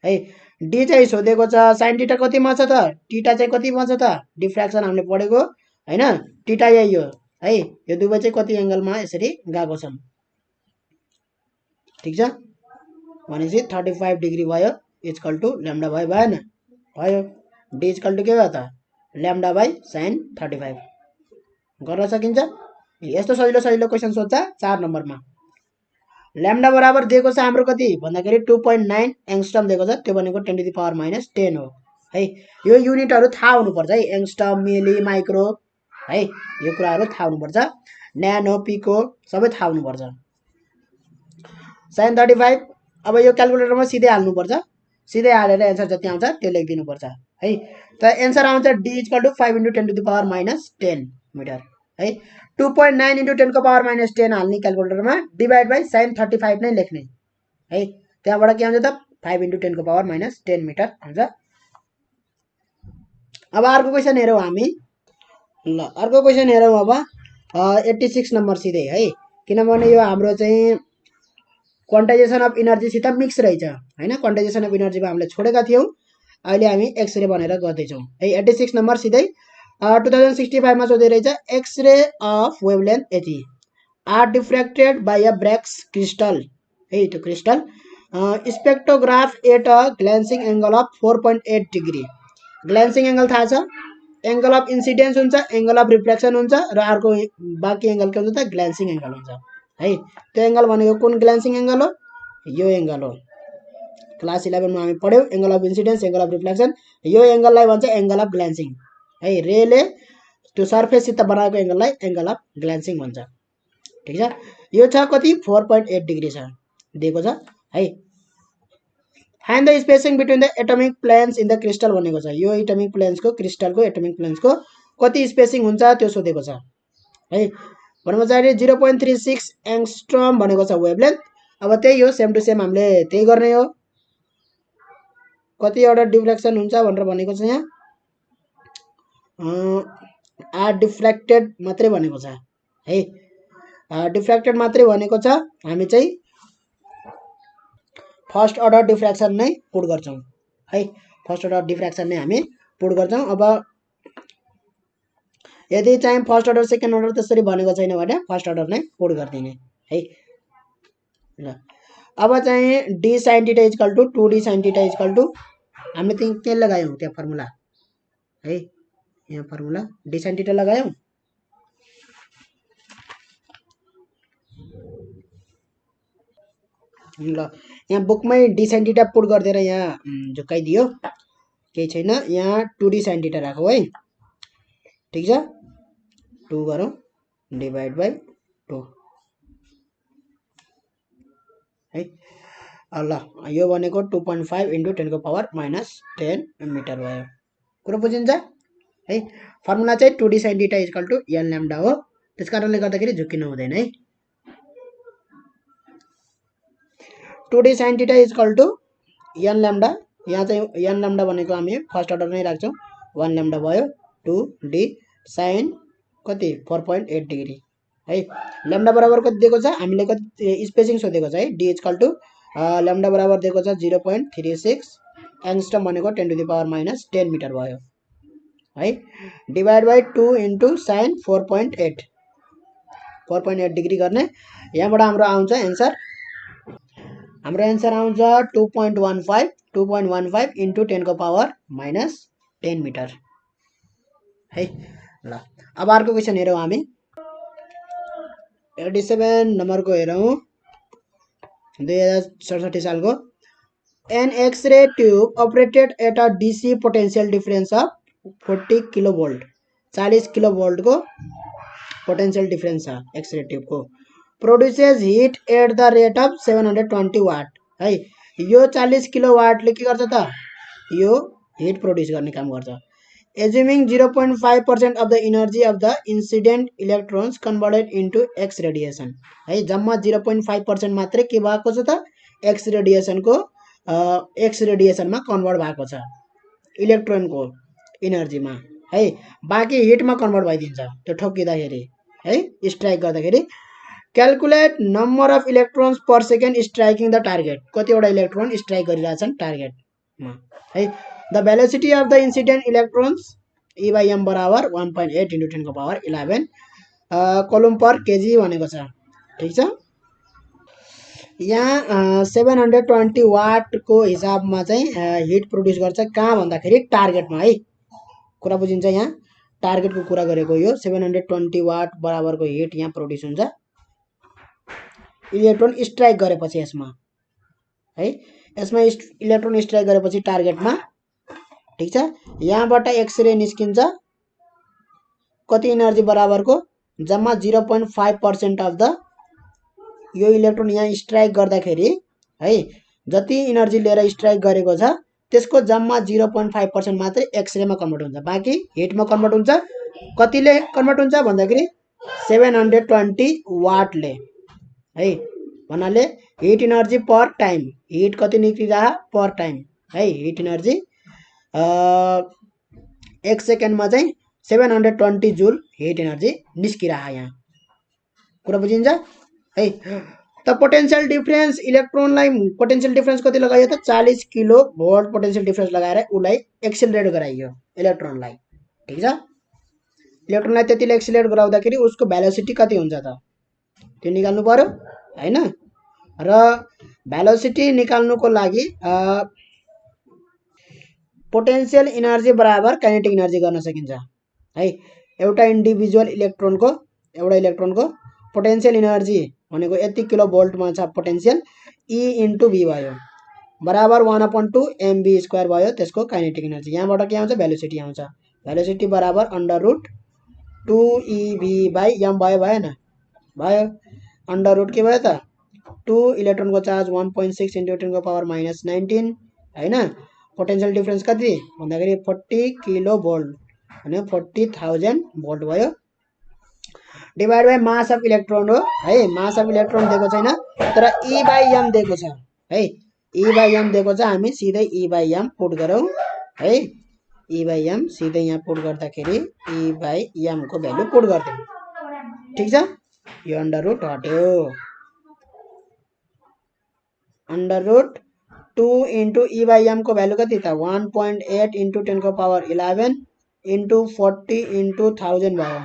है। डी चाहिँ सोधेको छ साइन थीटा कतिमा छ त, थीटा चाहिँ कतिमा छ त, डिफ्र्याक्सन हामीले पढेको हैन, थीटा यही हो है। यो दुवै चाहिँ कति एंगलमा यसरी गएको छन्, ठीक छ। भनेपछि 35 डिग्री भयो इक्वल टु ल्याम्डा भयो, भएन भयो। डी इक्वल टु के भयो त ल्याम्डा बाई साइन 35 गर्न सकिन्छ। यस्तो सजिलो सजिलो क्वेसन सोध्छ 4 नम्बरमा। ल्याम्डा बराबर दिएको छ हाम्रो कति भन्दाखेरि 2.9 एङ्स्ट्रम दिएको छ, त्यो भनेको 10 टु द पावर माइनस 10 हो है। यो युनिटहरु थाहा हुनुपर्छ है, एङ्स्ट्रम मिली माइक्रो है, यो कुराहरु थाहा हुनुपर्छ। न्यानो पिको सबै थाहा हुनुपर्छ। साइन 35 अब यो क्याल्कुलेटरमा सिधै हाल्नुपर्छ, सिधै हालेर एन्सर जति आउँछ त्यो लेखिदिनु पर्छ है। त एन्सर आउँछ d equal to 5 × 10 to the power minus 10 metre है। 2.9 × 10 को पावर माइनस 10 हाल्ने क्याल्कुलेटरमा, डिभाइड बाई साइन 35 नै लेख्ने है। त्यहाँबाट के आउँछ त 5 × 10 को पावर माइनस 10 मिटर आउँछ। अब अर्को क्वेसन हेरौँ हामी। ल अर्को क्वेसन हेरौँ अब 86 नम्बर सिधै है, किनभने यो हाम्रो चाहिँ क्वान्टाइजेसन अफ इनर्जी सित मिक्स रहेछ हैन। क्वान्टाइजेसन अफ इनर्जीमा हामीले छोडेका थियौं, अहिले हामी एक्सरे भनेर गर्दैछौँ है। 86 नम्बर सिधै 2065 मा सोधे रहेछ एक्सरे अफ वेभलेन्थ यति are diffracted by a Bragg's crystal है, त्यो crystal spectrograph at a glancing angle of 4.8 degree. Glancing angle थाहा छ, एंगल अफ इन्सिडेन्स हुन्छ, एंगल अफ रिफ्लेक्सन हुन्छ, र अर्को बाँकी एंगल के हुन्छ त ग्लान्सिङ एंगल हुन्छ है। त्यो एंगल भनेको कुन ग्लान्सिङ एंगल हो, यो एंगल हो। क्लास 11 मा हामी पढ्यौ angle of incidence angle of reflection, यो एंगललाई भन्छ एंगल अफ ग्लान्सिङ है। रेले त्यो सर्फेस सित बनाएको एंगललाई एंगल अफ ग्लान्सिङ भन्छ, ठीक छ। यो छ कति 4.8 डिग्री छ दिएको छ है। Find the spacing between the atomic planes in the crystal भनेको छ। यो एटमिक प्लेन्सको क्रिस्टलको एटमिक प्लेन्सको कति स्पेसिङ हुन्छ त्यो सोधेको छ है। भनेको चाहिँ 0.36 एङ्स्ट्रम भनेको छ वेभलेन्थ। अब त्यही हो, सेम टु सेम हामीले त्यही गर्ने हो। कति अर्डर डिफ्र्याक्सन हुन्छ भनेर भनेको छ यहाँ, आर डिफ्र्याक्टेड मात्रै भनेको छ है। डिफ्र्याक्टेड मात्रै भनेको छ, हामी चाहिँ फर्स्ट अर्डर डिफ्र्याक्सन नै पुट गर्छौं है। फर्स्ट अर्डर डिफ्र्याक्सन नै हामी पुट गर्छौं। अब यदि चाहिँ फर्स्ट अर्डर सेकेन्ड अर्डर त्यसरी भनेको छैन भने फर्स्ट अर्डर नै पुट गरिदिने है। ल अब चाहिँ d sin theta equal to 2d sin theta equal to हामीले त्यही के लगायौं त्यहाँ फर्मुला है, यहाँ फर्मुला डी sin थीटा लगायौं। ल यहाँ बुकमै डी sin थीटा पुट गरिदिएर यहाँ झुकाइदियो, केही छैन। यहाँ 2d sin थीटा राखौ है, ठीक छ। 2 गरौँ डिभाइड बाई 2 है। ल यो भनेको 2.5 × 10 को पावर माइनस 10 मिटर भयो। कुरो बुझिन्छ है। फर्मुला चाहिँ 2d sin theta equal to n lambda हो, त्यसकारणले गर्दाखेरि झुकिनु हुँदैन है। 2d sin theta equal to n lambda, यहाँ चाहिँ n ल्याम्डा भनेको हामी फर्स्ट अर्डर नै राख्छौं, 1 ल्याम्डा भयो 2d sin कति 4.8 डिग्री है। ल्याम्डा बराबर कति दिएको छ, हामीले कति स्पेसिङ सोधेको छ है। डी इक्वल टु ल्याम्डा बराबर दिएको छ 0.36 एङ्स्ट्रम भनेको 10 to the power minus 10 metre भयो है। डिभाइड बाई 2 × sin 4.8 डिग्री गर्ने, यहाँबाट हाम्रो आउँछ एन्सर, हाम्रो एन्सर आउँछ 2.15 × 10 को पावर माइनस 10 मिटर है। ल अब अर्को क्वेसन हेरौँ हामी। 87 नम्बरको हेरौँ, 2067 सालको। An x ray tube operated at a DC potential difference of 40 kilo volt, 40 kilo volt को पोटेंशियल डिफरेंस है एक्सरे ट्यूब को, produces heat at the rate of 720 watt है। यो 40 किलो वाटले के गर्छ त, यो हीट प्रोड्यूस गर्ने काम गर्छ। Assuming 0.5% of the energy of the incident electrons converted into x radiation है। जम्मा 0.5% मात्रै के भएको छ त, एक्स रेडिएसनको एक्स रेडिएसनमा कन्भर्ट भएको छ इलेक्ट्रोनको इनर्जीमा है। बाँकी हिटमा कन्भर्ट भइदिन्छ त्यो ठोकिँदाखेरि है, स्ट्राइक गर्दाखेरि। Calculate number of electrons per second striking the target. कतिवटा इलेक्ट्रोन स्ट्राइक गरिरहेछन् टार्गेटमा है। The velocity of the incident electrons e by m बराबर 1.8 × 10⁻11 कोलुम पर केजी भनेको छ। ठिक छ। यहाँ 720 वाटको हिसाबमा चाहिँ हिट प्रोड्युस गर्छ। कहाँ भन्दाखेरि टार्गेटमा है। कुरा बुझिन्छ। यहाँ टार्गेटको कुरा गरेको यो 720 वाट बराबरको हिट यहाँ प्रोड्युस हुन्छ इलेक्ट्रोन स्ट्राइक गरेपछि यसमा है। यसमा इलेक्ट्रोन स्ट्राइक गरेपछि टार्गेटमा। ठिक छ। यहाँबाट एक्सरे निस्किन्छ कति इनर्जी बराबरको जम्मा 0.5% अफ द यो इलेक्ट्रोन यहाँ स्ट्राइक गर्दाखेरि है जति इनर्जी लिएर स्ट्राइक गरेको छ त्यसको जम्मा 0.5% मात्रै एक्सरेमा कन्भर्ट हुन्छ। बाँकी हिटमा कन्भर्ट हुन्छ। कतिले कन्भर्ट हुन्छ भन्दाखेरि 720 वाटले है। भन्नाले हिट इनर्जी पर टाइम हिट कति निस्किरह पर टाइम है। हिट इनर्जी 1 सेकेन्डमा चाहिँ 720 जुल हिट इनर्जी निस्किरह। यहाँ कुरा बुझिन्छ है। त पोटेन्शियल डिफरेन्स इलेक्ट्रोनलाई पोटेन्शियल डिफरेन्स कति लगाइयो त 40 किलो भोल्ट पोटेन्शियल डिफरेन्स लगाएर उसलाई एक्सिलरेट गराइयो इलेक्ट्रोनलाई। ठिक छ। इलेक्ट्रोनलाई त्यतिले एक्सिलरेट गराउँदाखेरि उसको भेलोसिटी कति हुन्छ त त्यो निकाल्नु पर्यो हैन। र भेलोसिटी निकाल्नुको लागि पोटेन्शियल इनर्जी बराबर काइनेटिक इनर्जी गर्न सकिन्छ है। एउटा इलेक्ट्रोनको पोटेन्शियल इनर्जी भनेको यति किलो भोल्टमा छ पोटेन्शियल ई इन्टु भी भयो बराबर 1/2 mv² भयो त्यसको काइनेटिक इनर्जी। यहाँबाट के आउँछ भेलोसिटी आउँछ। भेलोसिटी बराबर √2ev/m भयो भएन भयो। √ के भयो त 2 इलेक्ट्रोनको चार्ज 1.6 × 10⁻−19 हैन। पोटेन्शियल डिफरेन्स कति भन्दाखेरि 40 किलो भोल्ट भने 40,000 भोल्ट भयो divide by mass of electron हो है। मास अफ इलेक्ट्रोन दिएको छैन तर E/m दिएको छ है। E/m दिएको छ। हामी सिधै E/m पुट गरौँ है। E/m सिधै यहाँ पुट गर्दाखेरि E/m को भ्यालु पुट गर्दियौँ। ठिक छ। यो √ हट्यो। √2 इन्टु E/m को भ्यालु कति त 1.8 × 10⁻11 इन्टु 40 इन्टु 1000 भयो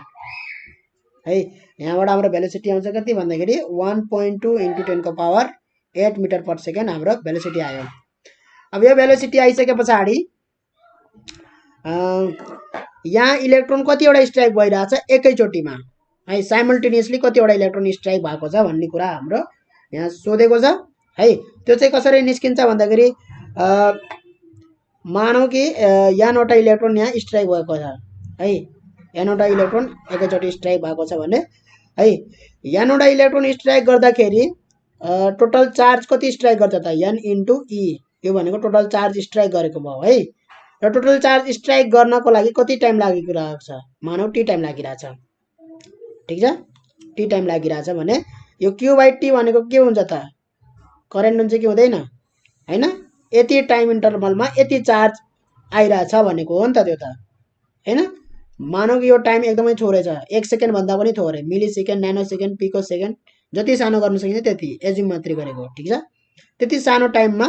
है। यहाँबाट हाम्रो भेलोसिटी आउँछ कति भन्दाखेरि 1.2 × 10⁻8 मिटर पर सेकेन्ड हाम्रो भेलोसिटी आयो। अब यो भेलोसिटी आइसके पछाडि यहाँ इलेक्ट्रोन कतिवटा स्ट्राइक भइरहेछ एकैचोटिमा है। साइमल्टेनियसली कतिवटा इलेक्ट्रोन स्ट्राइक भएको छ भन्ने कुरा हाम्रो यहाँ सोधेको छ है। त्यो चाहिँ कसरी निस्किन्छ भन्दाखेरि मानौ कि यहाँवटा इलेक्ट्रोन यहाँ स्ट्राइक भएको छ है। यहाँवटा इलेक्ट्रोन एकैचोटि स्ट्राइक भएको छ भने है। यहाँवटा इलेक्ट्रोन स्ट्राइक गर्दाखेरि टोटल चार्ज कति स्ट्राइक गर्छ त n इन्टु ई। यो भनेको टोटल चार्ज स्ट्राइक गरेको भयो है। र टोटल चार्ज स्ट्राइक गर्नको लागि कति टाइम लागिरहेको छ मानौ t टाइम लागिरहेछ। ठिक छ। t टाइम लागिरहेछ भने यो q/t भनेको के हुन्छ त करेन्ट हुन्छ कि हुँदैन हैन। यति टाइम इन्टरभलमा यति चार्ज आइरहेछ भनेको हो नि त त्यो त हैन। मानौ कि यो टाइम एकदमै थोरै छ 1 सेकेन्ड भन्दा पनि थोरै मिली सेकेन्ड न्यानो सेकेन्ड पिको सेकेन्ड जति सानो गर्न सकिन्छ त्यति एज्युम मात्रै गरेको। ठिक छ। त्यति सानो टाइममा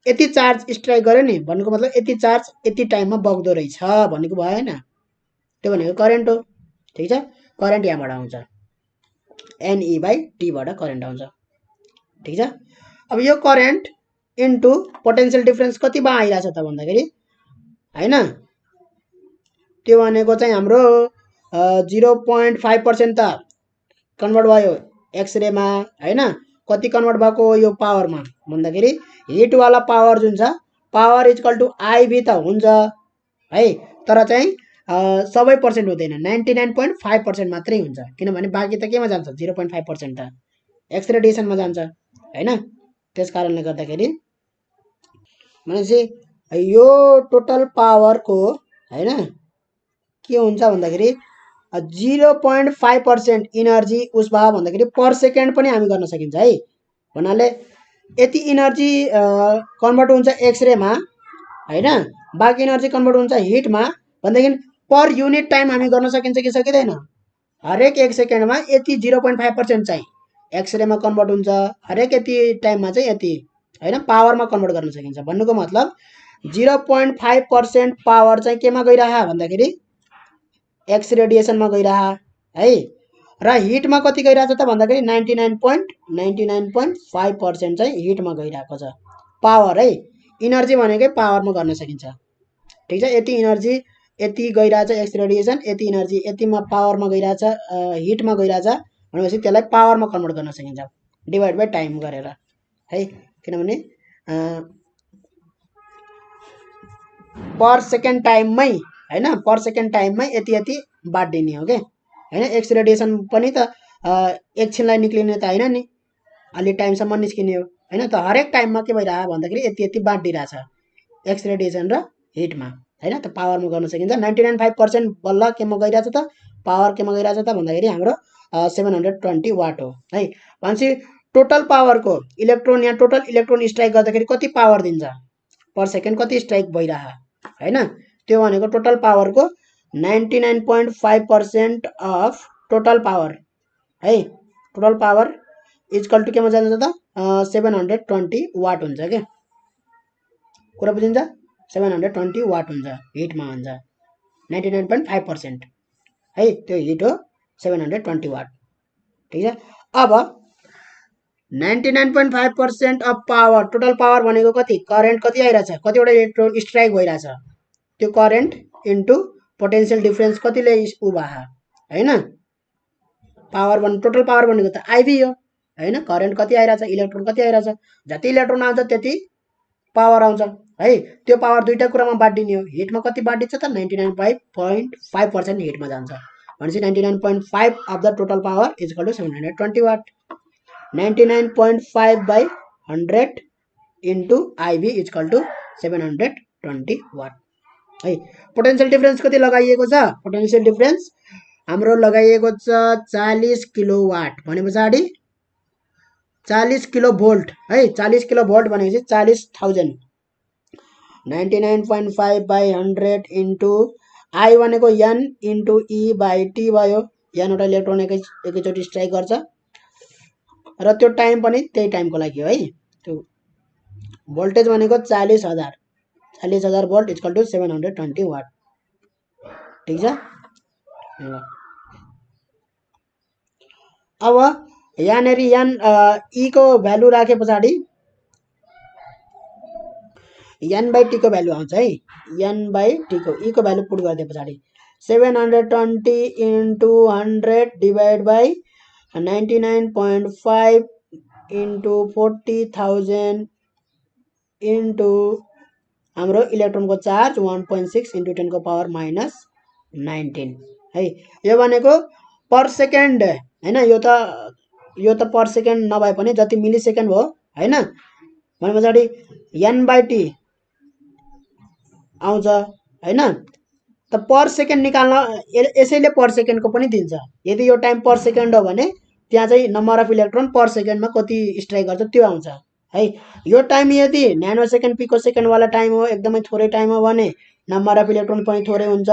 यति चार्ज स्ट्राइक गर्यो नि भन्नुको मतलब यति चार्ज यति टाइममा बग्दो रहेछ भनेको भएन। त्यो भनेको करेन्ट हो। ठिक छ। करेन्ट यहाँबाट आउँछ NE/t बाट करेन्ट आउँछ। ठिक छ। अब यो करेन्ट इन्टु पोटेन्शियल डिफरेन्स कति बा आइरहेछ त भन्दाखेरि हैन त्यो भनेको चाहिँ हाम्रो 0.5% त कन्भर्ट भयो एक्सरेमा हैन। कति कन्भर्ट भएको यो पावरमा भन्दाखेरि हिट वाला पावर जुन छ पावर = IV त हुन्छ है। तर चाहिँ सबै पर्सेन्ट हुँदैन 99.5% मात्रै हुन्छ किनभने बाँकी त केमा जान्छ 0.5% त एक्स रेडिएसनमा जान्छ हैन। त्यस कारणले गर्दाखेरि भनेपछि यो टोटल पावरको हैन के हुन्छ भन्दाखेरि 0.5% इनर्जी उस भयो भन्दाखेरि पर सेकेन्ड पनि हामी गर्न सकिन्छ है। भन्नाले यति इनर्जी कन्भर्ट हुन्छ एक्सरेमा हैन। बाँकी इनर्जी कन्भर्ट हुन्छ हिटमा भन्दाखेरि पर युनिट टाइम हामी गर्न सकिन्छ कि सकिँदैन। हरेक 1 सेकेन्डमा यति 0.5% चाहिँ एक्सरेमा कन्भर्ट हुन्छ, हरेक यति टाइममा चाहिँ यति होइन पावरमा कन्भर्ट गर्न सकिन्छ। भन्नुको मतलब 0.5% पावर चाहिँ केमा गइरह भन्दाखेरि एक्स रेडिएसनमा गइरह है। र हिटमा कति गइरहेछ त भन्दाखेरि 99.5% चाहिँ हिटमा गइरहेको छ। पावर है, इनर्जी भनेकै पावरमा गर्न सकिन्छ। ठिक छ, यति इनर्जी यति गइरहेछ एक्स रेडिएसन, यति इनर्जी यतिमा पावरमा गइरहेछ, हिटमा गइरहेछ भनेपछि त्यसलाई पावरमा कन्भर्ट गर्न सकिन्छ डिभाइड बाई टाइम गरेर है। किनभने पर सेकेन्ड टाइममै होइन, पर सेकेन्ड टाइममै यति यति बाँडिने हो क्या होइन। एक्स रेडिएसन पनि त एकछिनलाई निक्लिने त होइन नि, अलि टाइमसम्म निस्किने हो होइन। त हरेक टाइममा के भइरह भन्दाखेरि यति यति बाँडिरहेछ एक्स रेडिएसन र हिटमा होइन। त पावरमा गर्न सकिन्छ। 99.5% बल्ल केमा गइरहेछ त, पावर केमा गइरहेछ त भन्दाखेरि हाम्रो 720 वाट हो है। भनेपछि टोटल पावरको इलेक्ट्रोन यहाँ टोटल इलेक्ट्रोन स्ट्राइक गर्दाखेरि कति पावर दिन्छ पर सेकेन्ड, कति स्ट्राइक भइरह होइन। त्यो भनेको टोटल पावरको 99.5% अफ टोटल पावर है। टोटल पावर इजकल टु केमा जान्छ त 720 वाट हुन्छ क्या। कुरा बुझिन्छ? 720 वाट हुन्छ, हिटमा हुन्छ 99.5% है। त्यो हिट हो 720 वाट। ठिक छ। अब 99.5% अफ पावर, टोटल पावर भनेको कति, करेन्ट कति आइरहेछ, कतिवटा इलेक्ट्रोन स्ट्राइक भइरहेछ, त्यो करेन्ट इन्टु पोटेन्सियल डिफरेन्स कतिले उ भए होइन। पावर भन्नु टोटल पावर भनेको त आइभी हो होइन। करेन्ट कति आइरहेछ, इलेक्ट्रोन कति आइरहेछ, जति इलेक्ट्रोन आउँछ त्यति पावर आउँछ है। त्यो पावर दुईटा कुरामा बाँडिने हो। हिटमा कति बाँडिन्छ त 99.5% हिटमा जान्छ भनेपछि 99.5 of the total power equal to 720 watt. 99.5/100 into I V equal to 720 watt है। पोटेन्सियल डिफरेन्स कति लगाइएको छ, पोटेन्सियल डिफरेन्स हाम्रो लगाइएको छ 40 किलोवाट भने पछाडि 40 किलो भोल्ट है। 40 किलो भोल्ट भनेपछि 40,000। 99.5/100 इन्टु आई भनेको n into e by t भयो। एनवटा इलेक्ट्रोन एकैचोटि स्ट्राइक गर्छ र त्यो टाइम पनि त्यही टाइमको लागि हो है। त्यो भोल्टेज भनेको 40,000 भोल्ट इक्वल टु 720 वाट। ठिक छ। अब यहाँनिर एन ई को भ्यालु राखे पछाडि एन बाई टी को भ्यालु आउँछ है। एन बाई टी को ई को भ्यालु पुट गरिदिए पछाडि 720 into 100 divide by 99.5 into 40,000 into हाम्रो इलेक्ट्रोनको चार्ज 1.6 इन्टु 10 को पावर -19 है। यो भनेको पर सेकेन्ड होइन। यो त पर सेकेन्ड नभए पनि जति मिली सेकेन्ड हो होइन। भने पछाडि एन बाई टी आउँछ होइन। त पर सेकेन्ड निकाल्न यसैले पर सेकेन्डको पनि दिन्छ। यदि यो टाइम पर सेकेन्ड हो भने त्यहाँ चाहिँ नम्बर अफ इलेक्ट्रोन पर सेकेन्डमा कति स्ट्राइक गर्छ त्यो आउँछ है। यो टाइम यदि न्यानो सेकेन्ड पिको सेकेन्डवाला टाइम हो, एकदमै थोरै टाइम हो भने नम्बर अफ इलेक्ट्रोन पनि थोरै हुन्छ।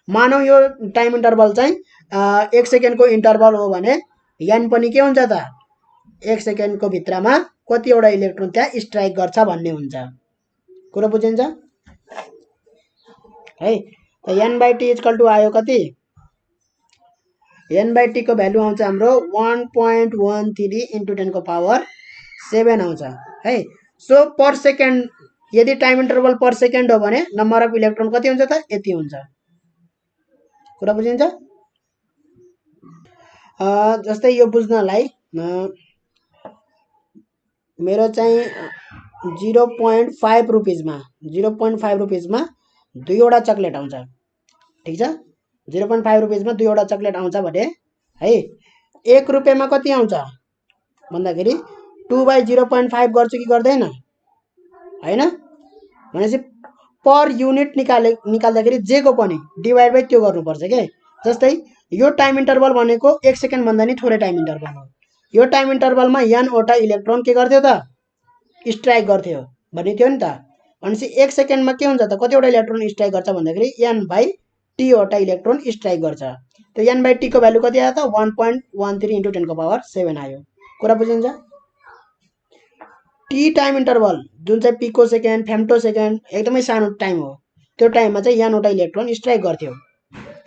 मानौ यो टाइम इन्टरभल चाहिँ 1 सेकेन्डको इन्टरभल हो भने एन पनि के हुन्छ त 1 सेकेन्डको भित्रमा कतिवटा इलेक्ट्रोन त्यहाँ स्ट्राइक गर्छ भन्ने हुन्छ। कुरो बुझिन्छ है। त n by t equal to आयो कति, एन बाई टी को भ्यालु आउँछ हाम्रो 1.13 इन्टु 10 को पावर 7 आउँछ है। सो पर सेकेन्ड यदि टाइम इन्टरभल पर सेकेन्ड हो भने नम्बर अफ इलेक्ट्रोन कति हुन्छ त यति हुन्छ। कुरा बुझिन्छ? जस्तै यो बुझ्नलाई मेरो चाहिँ 0.5 रुपिजमा दुईवटा चक्लेट आउँछ। ठिक छ। 0.5 रुपिजमा दुईवटा चक्लेट आउँछ भने है 1 रुपियाँमा कति आउँछ भन्दाखेरि 2/0.5 गर्छु कि गर्दैन होइन। भनेपछि पर युनिट निकाल्दाखेरि जेको पनि डिभाइड बाई त्यो गर्नुपर्छ के। जस्तै यो टाइम इन्टरभल भनेको 1 सेकेन्ड भन्दा नि थोरै टाइम इन्टरभल हो। यो टाइम इन्टरभलमा एनवटा इलेक्ट्रोन के गर्थ्यो त स्ट्राइक गर्थ्यो भन्ने थियो नि त। भनेपछि 1 सेकेन्डमा के हुन्छ त कतिवटा इलेक्ट्रोन स्ट्राइक गर्छ भन्दाखेरि एन बाई टी वटा इलेक्ट्रोन स्ट्राइक गर्छ। त्यो एन बाई टी को भ्यालु कति आयो त 1.13 इन्टु 10 को पावर 7 आयो। कुरा बुझिन्छ? टी टाइम इन्टरभल जुन चाहिँ पिको सेकेन्ड फेम्टो सेकेन्ड एकदमै सानो टाइम हो, त्यो टाइममा चाहिँ यहाँ एउटा इलेक्ट्रोन स्ट्राइक गर्थ्यो।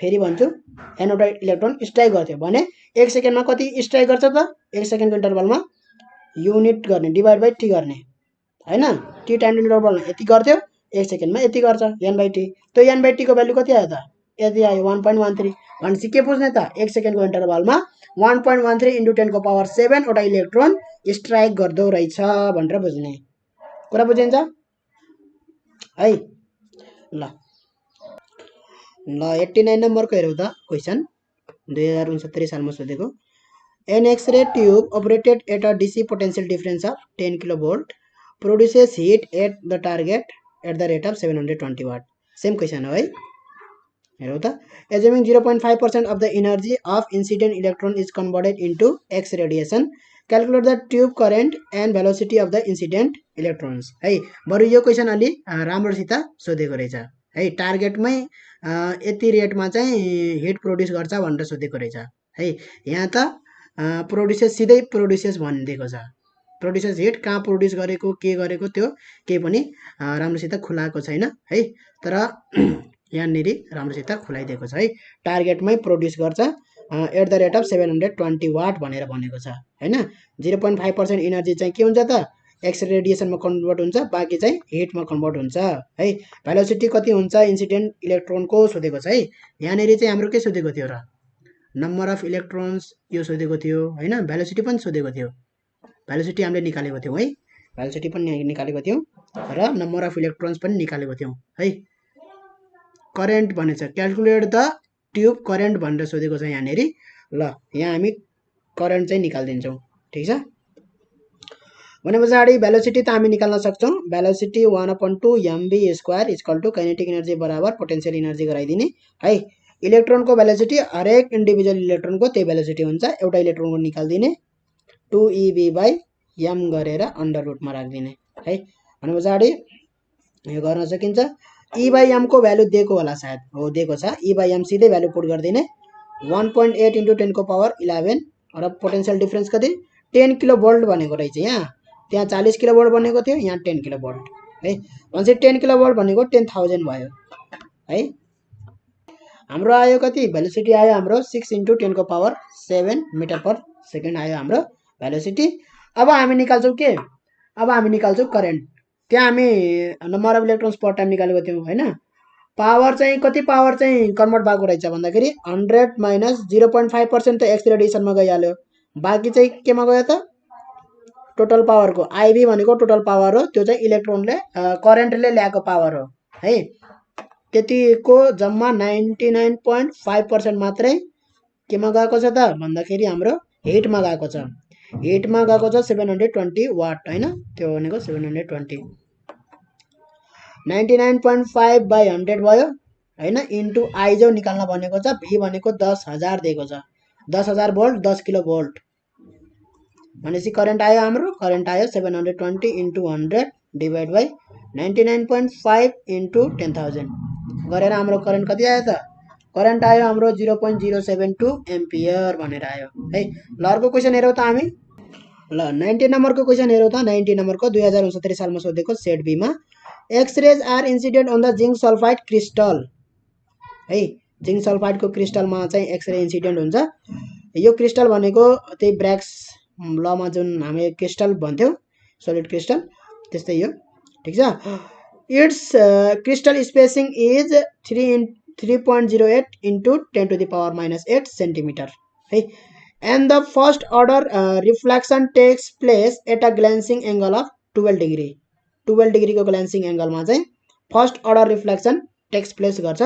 फेरि भन्छु, यहाँ एउटा इलेक्ट्रोन स्ट्राइक गर्थ्यो भने 1 सेकेन्डमा कति स्ट्राइक गर्छ त? 1 सेकेन्डको इन्टरभलमा युनिट गर्ने, डिभाइड बाई टी गर्ने हैन। टी टाइम इन्टरभलमा यति गर्थ्यो, 1 सेकेन्डमा यति गर्छ n बाई टी। त्यो n बाई टीको भ्यालु कति आयो त? यति आयो 1.13। भनेपछि के बुझ्ने त? 1 सेकेन्डको इन्टरभलमा 1.13 × 10⁷ वटा इलेक्ट्रोन स्ट्राइक गर्दो रहेछ भनेर बुझ्ने। कुरा बुझिन्छ है? ल 89 नम्बरको हेरौँ त क्वेसन, 2069 सालमा सोधेको। An X-ray tube operated at a DC potential difference of 10 kilovolt produces heat at the target at the rate of 720 watt. Same question है। हेरौँ त, assuming 0.5% of the energy of incident electron is converted into X radiation, calculate the tube current and velocity of the incident electrons है। बरु यो क्वेसन अलि राम्रोसित सोधेको रहेछ है। टार्गेटमै यति रेटमा चाहिँ हिट प्रोड्युस गर्छ भनेर सोधेको रहेछ है। यहाँ त प्रोड्युसेस सिधै प्रोड्युसेस भनिदिएको छ। प्रोड्युसेस हिट कहाँ प्रोड्युस गरेको के गरेको त्यो केही पनि राम्रोसित खुलाएको छैन है। तर यहाँनिर राम्रोसित खुलाइदिएको छ है। टार्गेटमै प्रोड्युस गर्छ at the rate of 720 watt भनेर भनेको छ हैन। 0.5% इनर्जी चाहिँ के हुन्छ त? एक्स रेडिएसनमा कन्भर्ट हुन्छ, बाँकी चाहिँ हिटमा कन्भर्ट हुन्छ है। भेलोसिटी कति हुन्छ इन्सिडेन्ट इलेक्ट्रोनको सोधेको छ है। यहाँनिर चाहिँ हाम्रो के सोधेको थियो र? नम्बर अफ इलेक्ट्रोन्स यो सोधेको थियो हैन। भेलोसिटी पनि सोधेको थियो, भेलोसिटी हामीले निकालेको थियौँ है। भेलोसिटी पनि निकालेको थियौँ र नम्बर अफ इलेक्ट्रोन्स पनि निकालेको थियौँ है। करेन्ट भनेछ, क्याल्कुलेट द ट्युब करेन्ट भनेर सोधेको छ यहाँनिर। ल यहाँ हामी करेन्ट चाहिँ निकालिदिन्छौँ, ठिक छ। भने पछाडि भेलोसिटी त हामी निकाल्न सक्छौँ। भेलोसिटी 1/2 mv² = काइनेटिक एनर्जी बराबर पोटेन्शियल एनर्जी गराइदिने है। इलेक्ट्रोनको भेलोसिटी हरेक इन्डिभिजुअल इलेक्ट्रोनको त्यही भेलोसिटी हुन्छ। एउटा इलेक्ट्रोनको निकालिदिने 2ev/m गरेर अन्डर रुटमा राखिदिने है। भने पछाडि यो गर्न सकिन्छ। e/m को भ्यालु दिएको होला सायद, हो दिएको छ। e/m सिधै भ्यालु पुट गरिदिने 1.8 × 10⁻11 र पोटेन्शियल डिफरेन्स कति? 10 किलोभोल्ट भनेको रहेछ यहाँ। त्यहाँ 40 किलोभोल्ट भनेको थियो, यहाँ 10 किलोभोल्ट है। भनेपछि 10 किलोभोल्ट भनेको 10,000 भयो है। हाम्रो आयो कति? भेलोसिटी आयो हाम्रो 6 × 10⁷ मिटर पर सेकेन्ड आयो हाम्रो भेलोसिटी। अब हामी निकाल्छौँ के? अब हामी निकाल्छौँ करेन्ट। त्यहाँ हामी number of electrons per time निकालेको थियौँ हैन। पावर चाहिँ कति पावर चाहिँ कन्भर्ट भएको रहेछ भन्दाखेरि 100 - 0.5% त एक्स रेडिएसनमा गइहाल्यो, बाँकी चाहिँ केमा गयो त? टोटल पावरको। आइभी भनेको टोटल पावर हो, त्यो चाहिँ इलेक्ट्रोनले करेन्टले ल्याएको पावर हो है। त्यतिको जम्मा 99.5% मात्रै केमा गएको छ त भन्दाखेरि हाम्रो हिटमा गएको छ। हिटमा गएको छ 720 वाट हैन। त्यो भनेको 720 99.5/100 भयो हैन, इन्टु आई जो निकाल्न भनेको छ। भी भनेको 10,000 दिएको छ। 10,000 भोल्ट 10 किलो भोल्ट भनेपछि करेन्ट आयो हाम्रो। करेन्ट आयो 720 × 100 डिभाइड बाई 99.5 × 10,000 गरेर हाम्रो करेन्ट कति आयो त? करेन्ट आयो हाम्रो 0.072 एम्पियर भनेर आयो है। ल अर्को क्वेसन हेरौँ त हामी। ल 90 नम्बरको क्वेसन हेरौँ त। 90 नम्बरको 2069 सालमा सोधेको सेट बीमा। X rays are incident on the zinc sulphide crystal है। जिङ्क सल्फाइडको क्रिस्टलमा चाहिँ एक्सरे इन्सिडेन्ट हुन्छ। यो क्रिस्टल भनेको त्यही ब्र्याक्स लमा जुन हामी क्रिस्टल भन्थ्यौँ, सोलिड क्रिस्टल, त्यस्तै यो, ठिक छ। It's crystal spacing is 3.08 × 10⁻⁻8 centimetre है। And the first order reflection takes place at a glancing angle of 12 degree. 12 डिग्रीको ग्लान्सिङ एङ्गलमा चाहिँ first order reflection takes place गर्छ।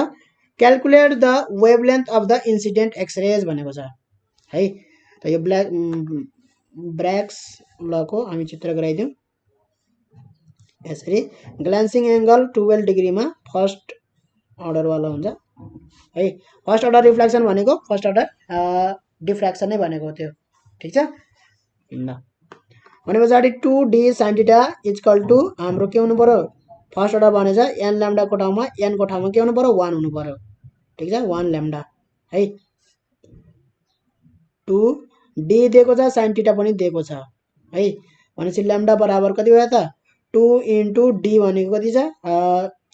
Calculate the wavelength of the incident x rays भनेको छ है। त यो ब्र्याक्स लको हामी चित्र गराइदिउँ यसरी। ग्लान्सिङ एङ्गल 12 डिग्रीमा फर्स्ट अर्डरवाला हुन्छ है। फर्स्ट अर्डर रिफ्लेक्सन भनेको फर्स्ट अर्डर डिफ्र्याक्सन नै भनेको थियो, ठिक छ। ल भने पछाडि 2d sin θ = हाम्रो के हुनु पर्यो? फर्स्ट अर्डर भनेछ n ल्याम्डाको ठाउँमा n को ठाउँमा के हुनु पर्यो? 1 हुनु पर्यो, ठिक छ। 1 ल्याम्डा है। 2 डी दिएको छ, साइन टिटा पनि दिएको छ है। भनेपछि ल्याम्डा बराबर कति भयो त 2 इन्टु डी भनेको कति छ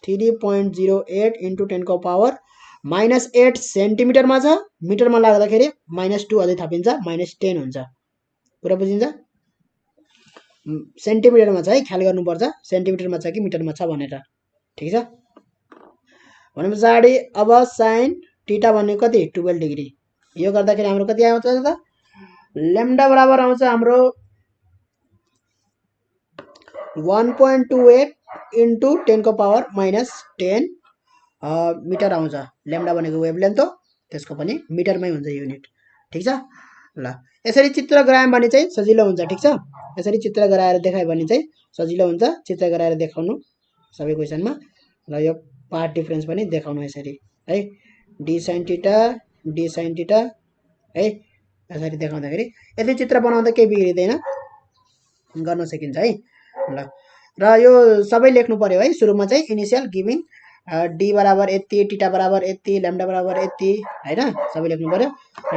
3.08 इन्टु 10 को पावर -8 सेन्टिमिटरमा छ। मिटरमा लाग्दाखेरि -2 अझै थपिन्छ -10 हुन्छ। कुरा बुझिन्छ? सेन्टिमिटरमा छ है, ख्याल गर्नुपर्छ सेन्टिमिटरमा छ कि मिटरमा छ भनेर। ठिक छ। भने पछाडि अब साइन टिटा भनेको कति 12 डिग्री। यो गर्दाखेरि हाम्रो कति आउँछ त ल्याम्डा बराबर आउँछ हाम्रो 1.28 इन्टु 10 को पावर -10 मिटर आउँछ। ल्याम्डा भनेको वेभलेन्थ हो, त्यसको पनि मिटरमै हुन्छ युनिट। ठिक छ। ल यसरी चित्र गरायौँ भने चाहिँ सजिलो हुन्छ। ठिक छ। यसरी चित्र गराएर देखायो भने चाहिँ सजिलो हुन्छ। चित्र गराएर देखाउनु सबै क्वेसनमा। र यो पार्ट डिफरेन्स पनि देखाउनु यसरी है, डी साइन टिटा है, यसरी देखाउँदाखेरि यदि चित्र बनाउँदा केही बिग्रिँदैन, गर्न सकिन्छ है। ल र यो सबै लेख्नु पर्यो है। सुरुमा चाहिँ इनिसियल गिभिङ डी बराबर यति, टिटा बराबर यति, ल्याम्डा बराबर यति हैन, सबै लेख्नु पर्यो।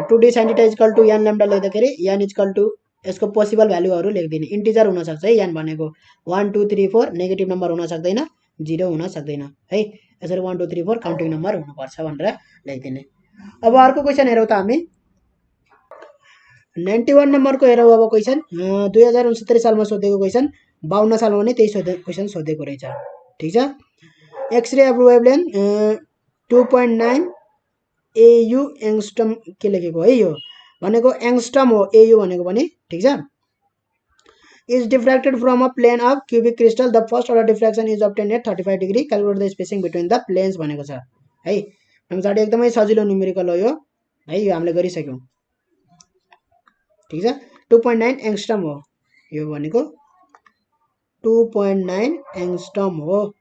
2d sin θ equal to n lambda लेख्दाखेरि n इक्वल टु यसको पोसिबल भ्यालुहरू लेख्दिने। इन्टिजर हुन सक्छ है n भनेको 1 2 3 4, नेगेटिभ नम्बर हुन सक्दैन, 0 हुन सक्दैन है। यसरी 1 2 3 4 काउन्टिङ नम्बर हुनुपर्छ भनेर लेख्दिने। अब अर्को क्वेसन हेरौँ त हामी। 91 नम्बरको हेरौँ अब क्वेसन। 2069 सालमा सोधेको क्वेसन, 52 सालमा पनि त्यही क्वेसन सोधेको रहेछ। ठिक छ। एक्सरे अफ वेभलेन्थ 2.9 AU एङ्स्ट्रम के लेखेको है, यो भनेको एङ्स्ट्रम हो AU भनेको पनि। ठिक छ। Is diffracted from a plane of cubic crystal, the first order diffraction is obtain at 35 degree, calculate the spacing between the planes भनेको छ है। पछाडि एकदमै सजिलो न्युमेरिकल हो यो है, यो हामीले गरिसक्यौँ। ठिक छ। 2.9 एङ्स्ट्रम हो यो भनेको, 2.9 एङ्स्ट्रम हो।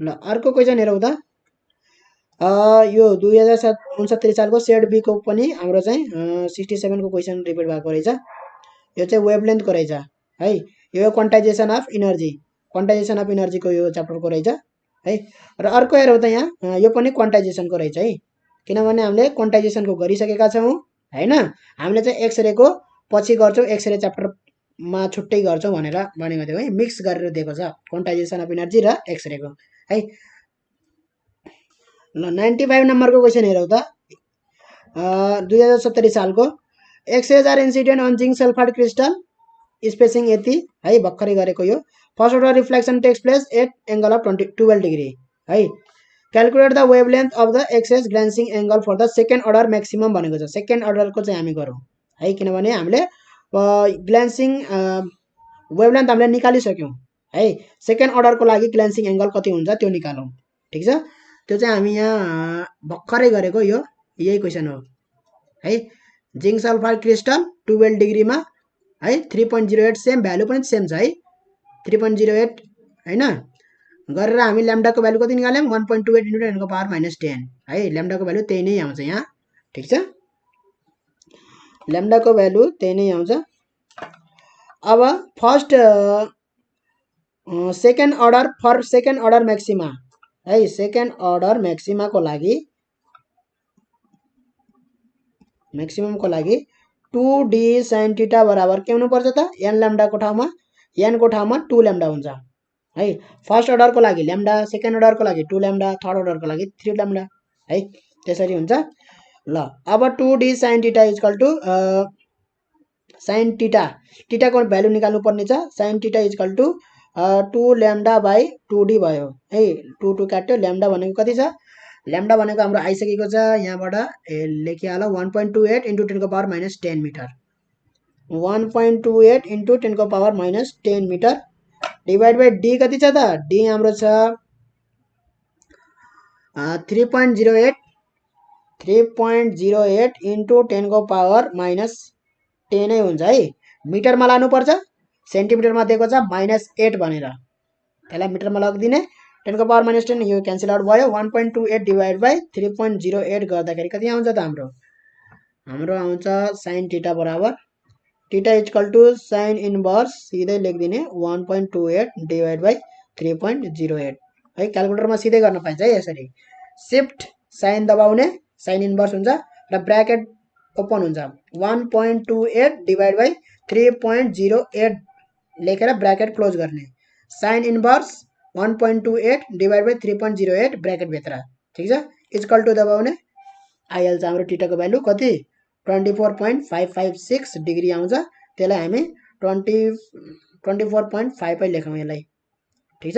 ल अर्को क्वेसन हेरौँ त। यो 2069 सालको सेड बी को पनि हाम्रो चाहिँ 67 को क्वेसन रिपिट भएको रहेछ। यो चाहिँ वेभलेन्थको रहेछ है। यो quantization of energy, quantization of इनर्जीको यो च्याप्टरको रहेछ है। र अर्को हेरौँ त यहाँ, यो पनि क्वान्टाइजेसनको रहेछ है, किनभने हामीले क्वान्टाइजेसनको गरिसकेका छौँ हैन। हामीले चाहिँ एक्सरेको पछि गर्छौँ, एक्सरे च्याप्टरमा छुट्टै गर्छौँ भनेर भनेको थियो है। मिक्स गरेर दिएको छ क्वान्टाइजेसन अफ इनर्जी र एक्सरेको है। ल 95 नम्बरको क्वेसन हेरौँ त। 2070 सालको x rays are incident on zinc sulphide crystal, spacing यति है, भर्खरै गरेको यो। First order reflection takes place at angle of 12 degree है। Calculate the wavelength of the x rays glancing angle for the second order maximum भनेको छ। सेकेन्ड अर्डरको चाहिँ हामी गरौँ है, किनभने हामीले ग्लान्सिङ वेभलेन्थ हामीले निकालिसक्यौँ है। सेकेन्ड अर्डरको लागि ग्लान्सिङ एङ्गल कति हुन्छ त्यो निकालौँ। ठिक छ। त्यो चाहिँ हामी यहाँ भर्खरै गरेको यो यही क्वेसन हो है। जिङ्क सल्फाइड क्रिस्टल 12 डिग्रीमा है, 3.08 सेम भ्यालु पनि सेम छ है, 3.08 हैन। गरेर हामी ल्याम्डाको भ्यालु कति निकाल्यौँ 1.28 इन्टु 10 को पावर -10 है। ल्याम्डाको भ्यालु त्यही नै आउँछ यहाँ। ठिक छ। ल्याम्डाको भ्यालु त्यही नै आउँछ। अब first second order for second order maxima है, सेकेन्ड अर्डर म्याक्सिमाको लागि, म्याक्सिममको लागि 2d sin θ बराबर के हुनुपर्छ त n ल्याम्डाको ठाउँमा n को ठाउँमा 2 ल्याम्डा हुन्छ है। फर्स्ट अर्डरको लागि ल्याम्डा, सेकेन्ड अर्डरको लागि 2 ल्याम्डा, थर्ड अर्डरको लागि 3 ल्याम्डा है, त्यसरी हुन्छ। ल अब 2d sin θ equal to sin θ को भ्यालु निकाल्नु पर्ने छ। sin θ equal to 2 lambda by 2d भयो है। 2 2 काट्यो, ल्याम्डा भनेको कति छ, ल्याम्डा भनेको हाम्रो आइसकेको छ यहाँबाट लेखिहाल 1.28 इन्टु 10 को पावर -10 मिटर, 1.28 इन्टु 10 को power -10 metre divide by d कति छ त, डी हाम्रो छ 3.08 इन्टु 10 को पावर -10 नै हुन्छ है। मिटरमा लानुपर्छ, सेन्टिमिटरमा दिएको छ -8 भनेर, त्यसलाई मिटरमा लगिदिने। 10 को पावर -10 यो क्यान्सल आउट भयो। 1.28 डिभाइड बाई 3.08 गर्दाखेरि कति आउँछ त हाम्रो आउँछ sin θ बराबर θ इक्वल टु साइन इन्भर्स सिधै लेखिदिने 1.28 डिभाइड बाई 3.08 है। क्यालकुलेटरमा सिधै गर्न पाइन्छ है यसरी। सिफ्ट साइन दबाउने साइन इन्भर्स हुन्छ र ब्राकेट ओपन हुन्छ 1.28 डिवाइड बाई 3.08 लेखेर ब्राकेट क्लोज गर्ने sine inverse 1.28 divide by 3.08 bracket भित्र ठिक छ इक्वल टु दबाउने आइहाल्छ हाम्रो टिटाको भ्यालु कति 24.556 डिग्री आउँछ त्यसलाई हामी 24.5 लेखौँ यसलाई ठिक छ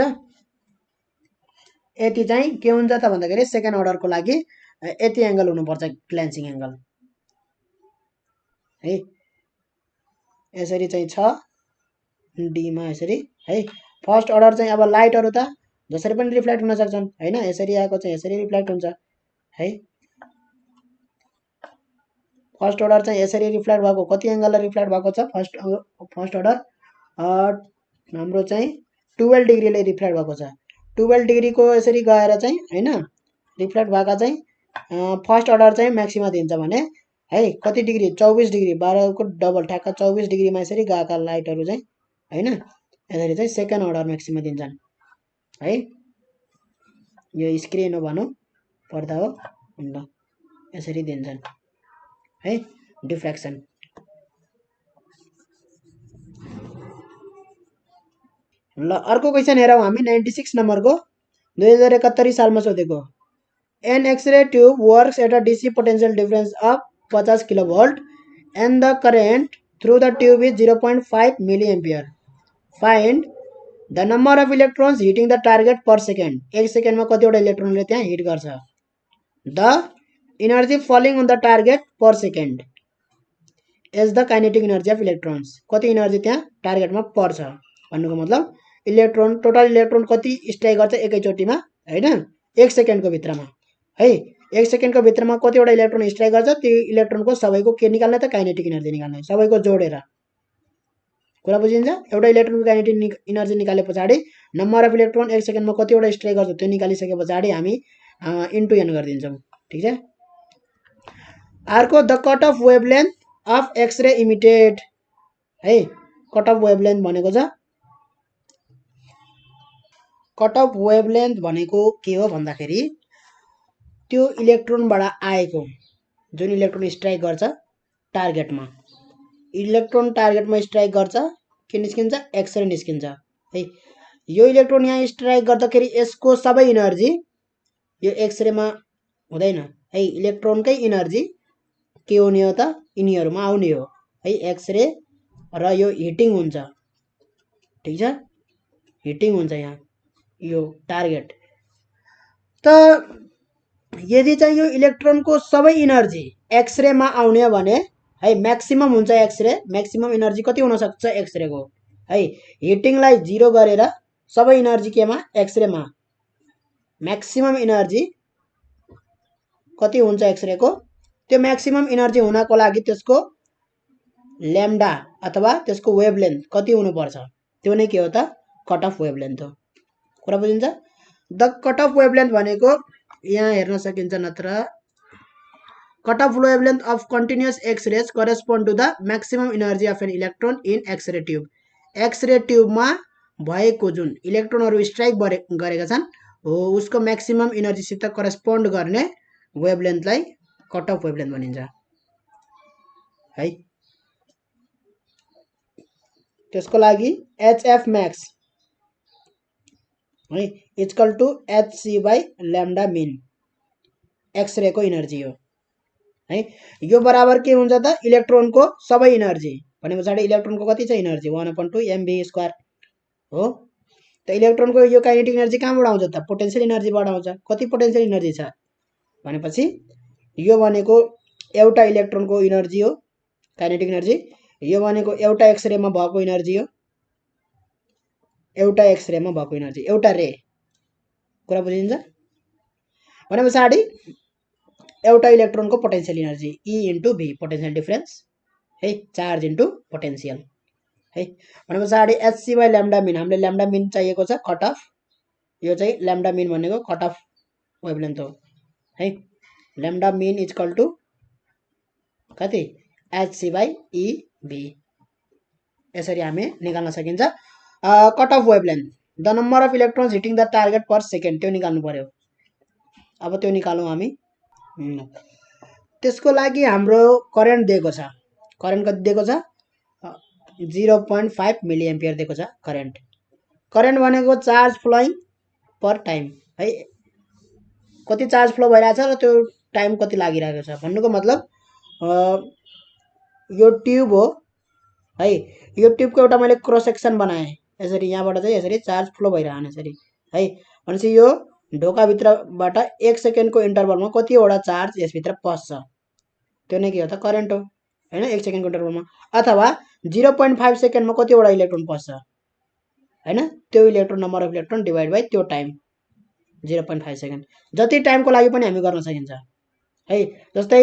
यति चाहिँ के हुन्छ त भन्दाखेरि सेकेन्ड अर्डरको लागि यति एंगल हुनुपर्छ ग्ल्यान्सिङ एंगल है यसरी चाहिँ छ डी मा यसरी है फर्स्ट अर्डर चाहिँ अब लाइटहरु त जसरी पनि रिफ्लेक्ट हुन सक्छन् हैन यसरी आएको चाहिँ यसरी रिफ्लेक्ट हुन्छ है फर्स्ट अर्डर चाहिँ यसरी रिफ्लेक्ट भएको कति एंगलले रिफ्लेक्ट भएको छ फर्स्ट अर्डर हाम्रो चाहिँ 12 डिग्रीले रिफ्लेक्ट भएको छ 12 डिग्री को यसरी गएर चाहिँ हैन रिफ्लेक्ट भएका चाहिँ फर्स्ट अर्डर चाहिँ म्याक्सिमा दिन्छ भने है कति डिग्री 24 डिग्री 12 को डबल ठ्याक्क 24 डिग्रीमा यसरी गएका लाइटहरु चाहिँ हैन यसरी चाहिँ सेकेन्ड अर्डर म्याक्सिमा दिन्छन् है यो स्क्रिन हो भनौं पर्दा हो ल यसरी दिन्छन् है डिफ्र्याक्सन ल अर्को क्वेशन हेरौं हामी 96 नम्बरको 2071 सालमा सोधेको an x-ray tube works at a dc potential difference of 50 kilovolt and the current through the tube is 0.5 milliampere find the number of electrons hitting the target per second एक सेकेन्ड में कतिवटा इलेक्ट्रोनले त्यहाँ हिट गर्छ the energy falling on the target per second is the kinetic energy of electrons कति एनर्जी त्यहाँ टार्गेटमा पर्छ भन्नुको मतलब इलेक्ट्रोन टोटल इलेक्ट्रोन कति स्ट्राइक गर्छ एकैचोटीमा हैन एक सेकेन्डको भित्रमा है एक सेकेन्डको भित्रमा कतिवटा इलेक्ट्रोन स्ट्राइक गर्छ त्यो इलेक्ट्रोनको सबैको के निकाल्ने त काइनेटिक एनर्जी निकाल्ने सबैको जोडेर कुरा बुझिन्छ एउटा इलेक्ट्रोनको काइनेटिक एनर्जी निकाले पछाडी नम्बर अफ इलेक्ट्रोन एक सेकेन्डमा कतिवटा स्ट्राइक गर्छ त्यो निकालिसके पछाडी हामी इन्टु n गर्दिन्छौं ठीक छ अर्को the cut off wavelength of X ray emitted है कट अफ वेभलेन्थ भनेको छ कट अफ वेभलेन्थ भनेको के हो भन्दाखेरि त्यो इलेक्ट्रोनबाट आएको जुन इलेक्ट्रोन स्ट्राइक गर्छ टार्गेटमा इलेक्ट्रोन टार्गेटमा स्ट्राइक गर्छ के निस्किन्छ एक्स रे निस्किन्छ है यो इलेक्ट्रोन यहाँ स्ट्राइक गर्दाखेरि यसको सबै एनर्जी यो एक्स रे मा हुँदैन है इलेक्ट्रोनकै एनर्जी के हुने हो त यिनीहरुमा आउने हो है एक्स रे र यो हिटिङ हुन्छ ठीक छ हिटिङ हुन्छ यहाँ यो टार्गेट त यदि चाहिँ यो इलेक्ट्रोनको सबै एनर्जी एक्स रे मा आउने हो भने है म्याक्सिमम हुन्छ एक्स रे म्याक्सिमम एनर्जी कति हुन सक्छ एक्स रे को है हिटिङलाई 0 गरेर सबै एनर्जी केमा एक्स रे मा म्याक्सिमम एनर्जी कति हुन्छ एक्स रे को त्यो म्याक्सिमम एनर्जी हुनको लागि त्यसको ल्याम्डा अथवा त्यसको वेभलेन्थ कति हुनु पर्छ त्यो नै के हो त कट अफ वेभलेन्थ हो कुरा बुझिन्छ द कट अफ वेभलेन्थ भनेको यहाँ हेर्न सकिन्छ नत्र cut off wavelength of continuous x rays correspond to the maximum energy of an electron in x ray tube मा भएको जुन इलेक्ट्रोनहरु स्ट्राइक गरेका छन् हो उसको म्याक्सिमम एनर्जी सित करेस्पोन्ड गर्ने वेभलेन्थलाई कट अफ वेभलेन्थ भनिन्छ है त्यसको लागि hf max है equal to hc by lambda min x ray को एनर्जी हो है यो बराबर के हुन्छ त इलेक्ट्रोनको सबै एनर्जी भनेपछि इलेक्ट्रोनको कति छ एनर्जी 1/2 mv² हो त इलेक्ट्रोनको यो काइनेटिक एनर्जी कहाँबाट आउँछ त पोटेन्शियल एनर्जीबाट आउँछ कति पोटेन्शियल एनर्जी छ भनेपछि यो भनेको एउटा इलेक्ट्रोनको एनर्जी हो काइनेटिक एनर्जी यो भनेको एउटा एक्स रे मा भएको एनर्जी हो एउटा एक्स रे मा भएको एनर्जी एउटा रे कुरा बुझिन्छ भनेपछि एउटा इलेक्ट्रोनको potential energy E * V potential difference है चार्ज इन्टु पोटेन्शियल है भनेपछि hc बाइ ल्याम्डा मिन हामीले ल्याम्डा मिन चाहिएको छ कट अफ यो चाहिँ ल्याम्डा मिन भनेको कट अफ वेभलेन्थ हो है ल्याम्डा मिन इक्वल टु कति hc बाइ EV यसरी हामी निकाल्न सकिन्छ cut off wavelength the number of electrons hitting the target per second त्यो निकाल्नु पर्यो अब त्यो निकालौं हामी त्यसको लागि हाम्रो करेन्ट दिएको छ, करेन्ट कति दिएको छ 0.5 मिली एम्पियर दिएको छ करेन्ट। करेन्ट भनेको चार्ज फ्लोइङ पर टाइम है, कति चार्ज फ्लो भइरहेछ र त्यो टाइम कति लागिरहेको छ भन्नुको मतलब यो ट्युब हो है, यो ट्युबको एउटा मैले क्रस सेक्सन बनाएँ यसरी, यहाँबाट चाहिँ यसरी चार्ज फ्लो भइरहने यसरी है, भनेपछि यो ढोकाभित्रबाट 1 सेकेन्डको इन्टरभलमा कतिवटा चार्ज यसभित्र पस्छ, त्यो नै के हो त करेन्ट हो हैन, 1 सेकेन्डको इन्टरभलमा। अथवा 0.5 सेकेन्डमा कतिवटा इलेक्ट्रोन पस्छ हैन, त्यो electron number of electron divide by त्यो टाइम 0.5 सेकेन्ड, जति टाइमको लागि पनि हामी गर्न सकिन्छ है। जस्तै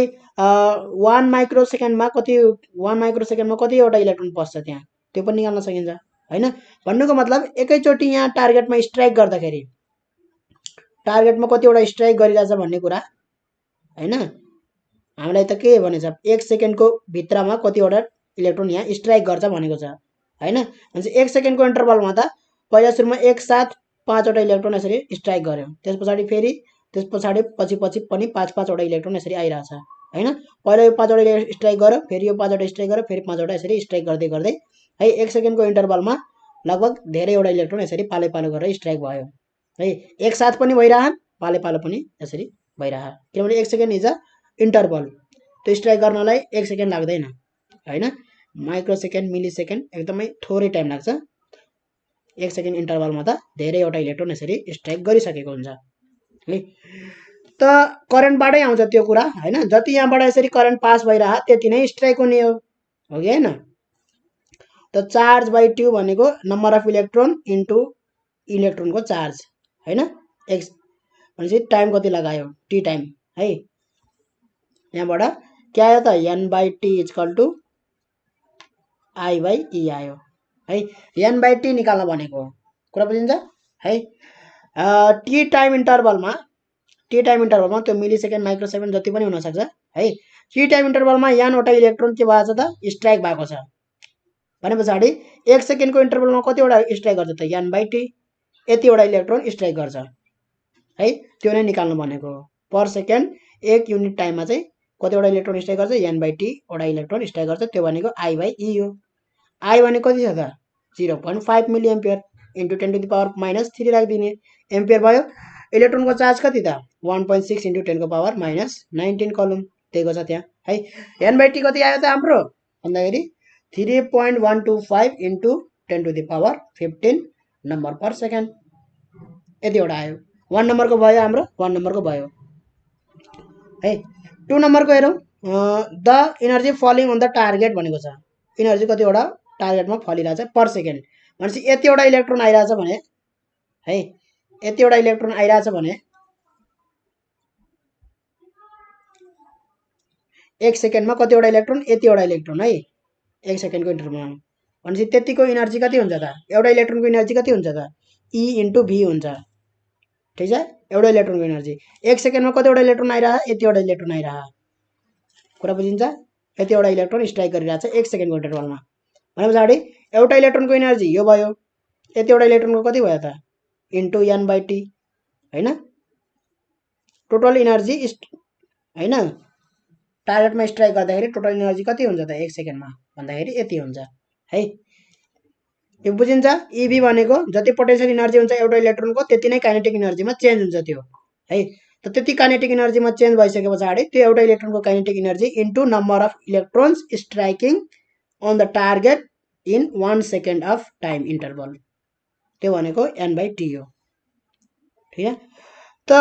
1 माइक्रो सेकेन्डमा कतिवटा इलेक्ट्रोन पस्छ त्यहाँ, त्यो पनि निकाल्न सकिन्छ हैन। भन्नुको मतलब एकैचोटि यहाँ टार्गेटमा स्ट्राइक गर्दाखेरि टार्गेटमा कतिवटा स्ट्राइक गरिरहेछ भन्ने कुरा हैन, हामीलाई त के भनेछ 1 सेकेन्डको भित्रमा कतिवटा इलेक्ट्रोन यहाँ स्ट्राइक गर्छ भनेको छ हैन। भनेपछि 1 सेकेन्डको इन्टरभलमा त पहिला सुरुमा एक साथ 5वटा इलेक्ट्रोन यसरी स्ट्राइक गर्यो, त्यस पछाडि पछि पनि 5-5वटा इलेक्ट्रोन यसरी आइरहेछ हैन। पहिला यो 5वटा स्ट्राइक गर्यो, फेरि यो 5वटा स्ट्राइक गर्यो, फेरि 5वटा यसरी स्ट्राइक गर्दै गर्दै है 1 सेकेन्डको इन्टरभलमा लगभग धेरैवटा इलेक्ट्रोन यसरी पालो पालो गरेर स्ट्राइक भयो है। एक साथ पनि भइरहन्, पालो पालो पनि यसरी भइरह, किनभने 1 सेकेन्ड इज अ इन्टरभल, त्यो स्ट्राइक गर्नलाई 1 सेकेन्ड लाग्दैन हैन, माइक्रो सेकेन्ड मिली सेकेन्ड एकदमै थोरै टाइम लाग्छ। 1 सेकेन्ड इन्टरभलमा त धेरैवटा इलेक्ट्रोन यसरी स्ट्राइक गरिसकेको हुन्छ है। त करेन्टबाटै आउँछ त्यो कुरा हैन, जति यहाँबाट यसरी करेन्ट पास भइरह त्यति नै स्ट्राइक हुने हो कि हैन। त चार्ज बाइ ट्यु भनेको नम्बर अफ इलेक्ट्रोन इन्टु इलेक्ट्रोनको चार्ज हैन, एक्स भनेपछि टाइम कति लगायो टी टाइम है। यहाँबाट के आयो त n/t = I/e आयो है, n/t निकाल्न भनेको कुरा बुझिन्छ है। टी टाइम इन्टरभलमा त्यो मिली सेकेन्ड माइक्रो सेकेन्ड जति पनि हुन सक्छ है। टी टाइम इन्टरभलमा n वटा इलेक्ट्रोन के भएको छ त स्ट्राइक भएको छ भने पछाडि 1 सेकेन्डको इन्टरभलमा कतिवटा स्ट्राइक गर्छ त n/t, यतिवटा इलेक्ट्रोन स्ट्राइक गर्छ है, त्यो नै निकाल्नु भनेको। पर सेकेन्ड 1 युनिट टाइममा चाहिँ कतिवटा इलेक्ट्रोन स्ट्राइक गर्छ n/t वटा इलेक्ट्रोन स्ट्राइक गर्छ, त्यो भनेको I/e हो। I भनेको कति छ त 0.5 मिली एम्पियर इन्टु 10⁻³ राखिदिने, एम्पियर भयो। इलेक्ट्रोनको चार्ज कति त 1.6 इन्टु 10⁻19 कलम दिएको छ त्यहाँ है। n/t कति आयो त हाम्रो भन्दाखेरि 3.125 इन्टु 10⁻15 नम्बर पर सेकेन्ड, यतिवटा आयो। 1 नम्बरको भयो हाम्रो, 1 नम्बरको भयो है। 2 नम्बरको हेरौँ, the energy falling on the target भनेको छ, इनर्जी कतिवटा टार्गेटमा फलिरहेछ पर सेकेन्ड, भनेपछि यतिवटा इलेक्ट्रोन आइरहेछ भने है, यतिवटा इलेक्ट्रोन आइरहेछ भने 1 सेकेन्डमा कतिवटा इलेक्ट्रोन, यतिवटा इलेक्ट्रोन है 1 सेकेन्डको इन्टरभलमा, भनेपछि त्यतिको इनर्जी कति हुन्छ त, एउटा इलेक्ट्रोनको इनर्जी कति हुन्छ त E × V हुन्छ, ठिक छ। एउटा इलेक्ट्रोनको इनर्जी 1 सेकेन्डमा कतिवटा इलेक्ट्रोन आइरह, यतिवटा इलेक्ट्रोन आइरह, कुरा बुझिन्छ। यतिवटा इलेक्ट्रोन स्ट्राइक गरिरहेछ 1 सेकेन्डको इन्टरभलमा, भने पछाडि एउटा इलेक्ट्रोनको इनर्जी यो भयो, यतिवटा इलेक्ट्रोनको कति भयो त इन्टु n/t हैन। टोटल इनर्जी हैन टार्गेटमा स्ट्राइक गर्दाखेरि टोटल इनर्जी कति हुन्छ त 1 सेकेन्डमा भन्दाखेरि यति हुन्छ है। यो बुझिन्छ। EV भनेको जति पोटेन्शियल इनर्जी हुन्छ एउटा इलेक्ट्रोनको त्यति नै काइनेटिक इनर्जीमा चेन्ज हुन्छ त्यो है। त त्यति काइनेटिक इनर्जीमा चेन्ज भइसके पछाडि त्यो एउटा इलेक्ट्रोनको kinetic energy into number of electrons striking on the target in 1 second of time interval, त्यो भनेको n/t हो, ठिक है। त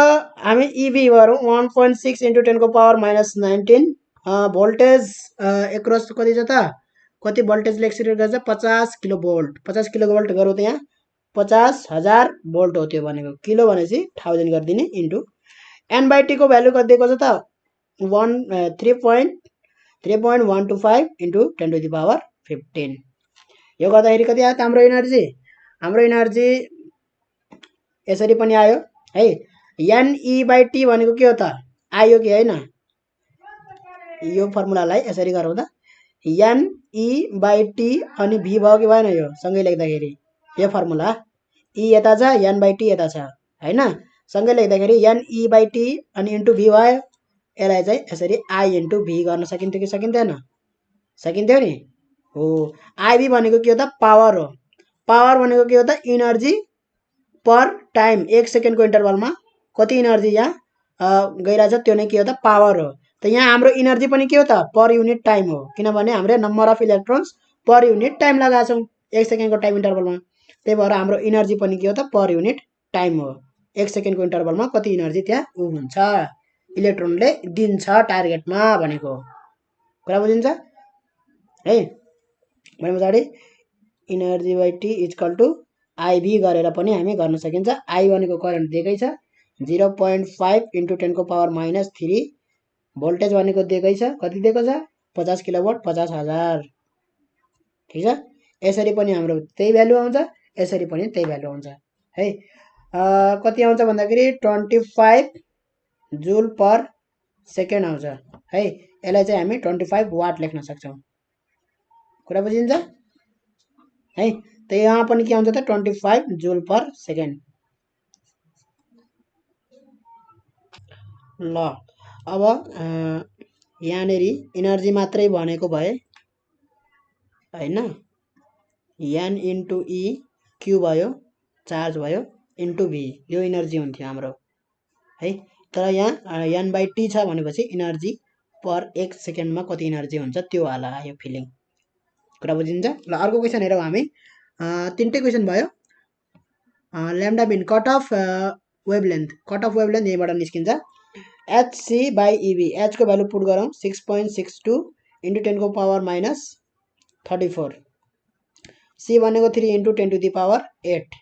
हामी EV गरौँ 1.6 इन्टु 10⁻19 भोल्टेज एक्रस कति छ त, कति भोल्टेजले एक्सिलेट गर्छ 50 किलोभोल्ट, 50 किलोभोल्ट गरौँ त यहाँ 50,000 भोल्ट हो, त्यो भनेको किलो भनेपछि 1000 गरिदिने इन्टु n/t को भ्यालु कति दिएको छ त 3.125 इन्टु 10⁻15, यो गर्दाखेरि कति आयो त हाम्रो इनर्जी, हाम्रो इनर्जी यसरी पनि आयो है। n/e/t भनेको के हो त आयो कि हैन, यो फर्मुलालाई यसरी गरौँ त n/e/t अनि v भयो कि भएन, यो सँगै लेख्दाखेरि यो फर्मुला e यता छ n/t यता छ हैन, सँगै लेख्दाखेरि n/e/t अनि इन्टु v भयो यसलाई चाहिँ यसरी आई इन्टु भी गर्न सकिन्थ्यो कि सकिन्थेन? सकिन्थ्यो नि हो। आइभी भनेको के हो त? पावर हो। पावर भनेको के हो त? इनर्जी पर टाइम। 1 सेकेन्डको इन्टरभलमा कति इनर्जी यहाँ गइरहेछ त्यो नै के हो त? पावर हो। त यहाँ हाम्रो इनर्जी पनि के हो त? पर युनिट टाइम हो, किनभने हामीले number of electrons per unit time लगाएको छौँ 1 सेकेन्डको टाइम इन्टरभलमा। त्यही भएर हाम्रो इनर्जी पनि के हो त? पर युनिट टाइम हो। 1 सेकेन्डको इन्टरभलमा कति इनर्जी त्यहाँ हुन्छ, इलेक्ट्रोनले दिन्छ टार्गेटमा भनेको कुरा बुझिन्छ है। भने पछाडि energy by t equal to I V गरेर पनि हामी गर्न सकिन्छ। आई भनेको करेन्ट दिएकै छ 0.5 इन्टु 10⁻³ भोल्टेज भनेको दिएकै छ, कति दिएको छ? 50 किलोवाट, 50,000। ठिक छ। यसरी पनि हाम्रो त्यही भ्यालु आउँछ, यसरी पनि त्यही भ्यालु आउँछ है। कति आउँछ भन्दाखेरि 25 जुल पर सेकेन्ड आउँछ है। यसलाई चाहिँ हामी 25 वाट लेख्न सक्छौँ। कुरा बुझिन्छ है। त यहाँ पनि के आउँछ त? 25 जुल पर सेकेन्ड। ल अब यहाँनेरि इनर्जी मात्रै भनेको भए हैन, एन इन्टु ई क्यू भयो, चार्ज भयो, इन्टु भी, यो इनर्जी हुन्थ्यो हाम्रो है। तर यहाँ एन बाई टी छ भनेपछि इनर्जी पर 1 सेकेन्डमा कति इनर्जी हुन्छ त्यो वाला आयो फिलिङ। कुरा बुझिन्छ। ल अर्को क्वेसन हेरौँ हामी। 3टै क्वेसन भयो। Lambda min cut off wavelength, cut off wavelength यहीँबाट निस्किन्छ। एचसी बाई इभी, एच को भ्यालु पुट गरौँ 6.62 इन्टु 10⁻34, सी भनेको 3 इन्टु 10⁻8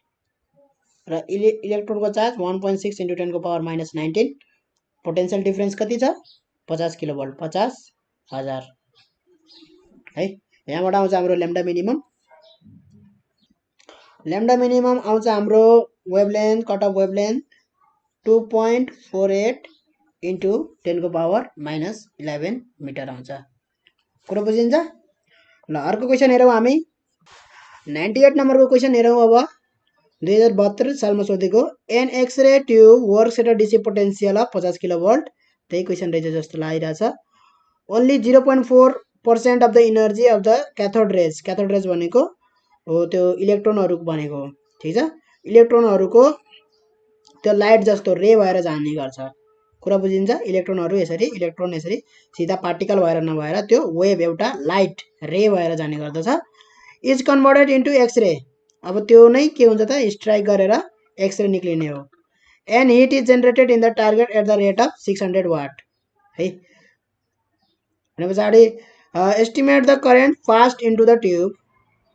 र इलेक्ट्रोनको चार्ज 1.6 इन्टु 10⁻19। पोटेन्सियल डिफरेन्स कति छ? 50 किलोभोल्ट, 50,000 है। यहाँबाट आउँछ हाम्रो ल्याम्डा मिनिमम। ल्याम्डा मिनिमम आउँछ हाम्रो wavelength, cut off wavelength 2.48 into 10⁻11 metre आउँछ। कुरो बुझिन्छ। ल अर्को क्वेसन हेरौँ हामी। 98 नम्बरको क्वेसन हेरौँ अब। 2072 सालमा सोधेको an x-ray tube works at a DC potential of 50 kilovolt, त्यही क्वेसन रहेछ जस्तो लागिरहेछ। Only 0.4% of the energy of the cathode rays, cathode rays भनेको हो त्यो इलेक्ट्रोनहरू भनेको हो। ठिक छ। इलेक्ट्रोनहरूको त्यो लाइट जस्तो रे भएर जाने गर्छ। कुरा बुझिन्छ। इलेक्ट्रोनहरू यसरी, इलेक्ट्रोन यसरी सिधा पार्टिकल भएर नभएर त्यो वेभ एउटा लाइट रे भएर जाने गर्दछ। इज कन्भर्टेड इन्टु एक्सरे, अब त्यो नै के हुन्छ त? स्ट्राइक गरेर एक्सरे निक्लिने हो। And hit is generated in the target at the rate of 600 watt है। भने पछाडि estimate the current fast into the tube,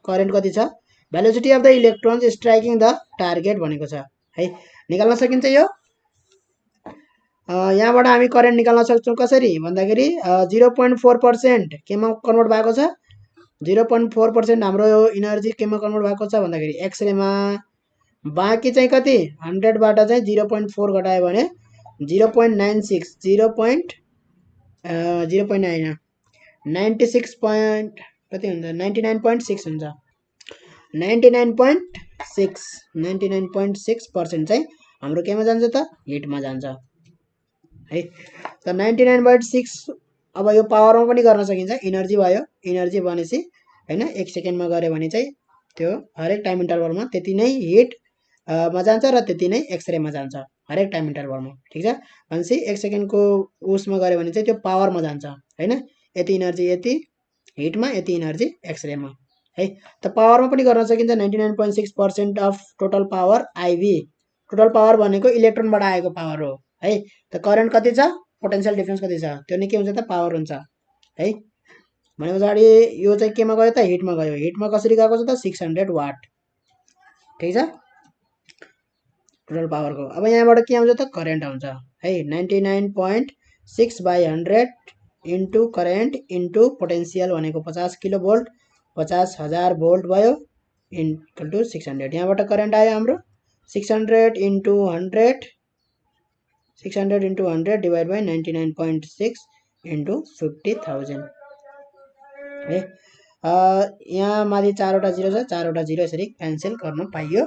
current कति छ? Velocity of the electrons striking the target भनेको छ है। निकाल्न सकिन्छ यो। यहाँबाट हामी करेन्ट निकाल्न सक्छौँ कसरी भन्दाखेरि 0.4% केमा कन्भर्ट भएको छ? 0.4% हाम्रो इनर्जी केमा कन्भर्ट भएको छ भन्दाखेरि एक्सरेमा। बाँकी चाहिँ कति? 100बाट चाहिँ 0.4 घटायो भने 0.96, 0.96 कति हुन्छ? 99.6 हुन्छ। 99.6% चाहिँ हाम्रो केमा जान्छ त? हिटमा जान्छ है। त 99.6 अब यो पावरमा पनि गर्न सकिन्छ। इनर्जी भयो, इनर्जी भनेपछि हैन 1 सेकेन्डमा गऱ्यो भने चाहिँ त्यो हरेक टाइम इन्टरभलमा त्यति नै हिट मा जान्छ र त्यति नै एक्सरेमा जान्छ हरेक टाइम इन्टरभलमा। ठिक छ। भनेपछि 1 सेकेन्डको उसमा गऱ्यो भने चाहिँ त्यो पावरमा जान्छ हैन। यति इनर्जी यति हिटमा, यति इनर्जी एक्सरेमा है। त पावरमा पनि गर्न सकिन्छ। 99.6% of total power Ivy, total power भनेको इलेक्ट्रोनबाट आएको पावर हो है। त करेन्ट कति छ? पोटेन्सियल डिफरेन्स कति छ? त्यो नै के हुन्छ त? पावर हुन्छ है। भने पछाडि यो चाहिँ केमा गयो त? हिटमा गयो। हिटमा कसरी गएको छ त? 600 वाट। ठिक छ। टोटल पावरको अब यहाँबाट के आउँछ त? करेन्ट आउँछ है। 99.6/100 इन्टु करेन्ट इन्टु पोटेन्सियल भनेको 50 किलोभोल्ट, 50,000 भोल्ट भयो इक्वल टु 600। यहाँबाट करेन्ट आयो हाम्रो 600 into 100, 600 into 100 divide by 99.6 into 50,000 है। यहाँ माथि 4वटा जिरो छ, 4वटा जिरो यसरी क्यान्सल गर्न पाइयो।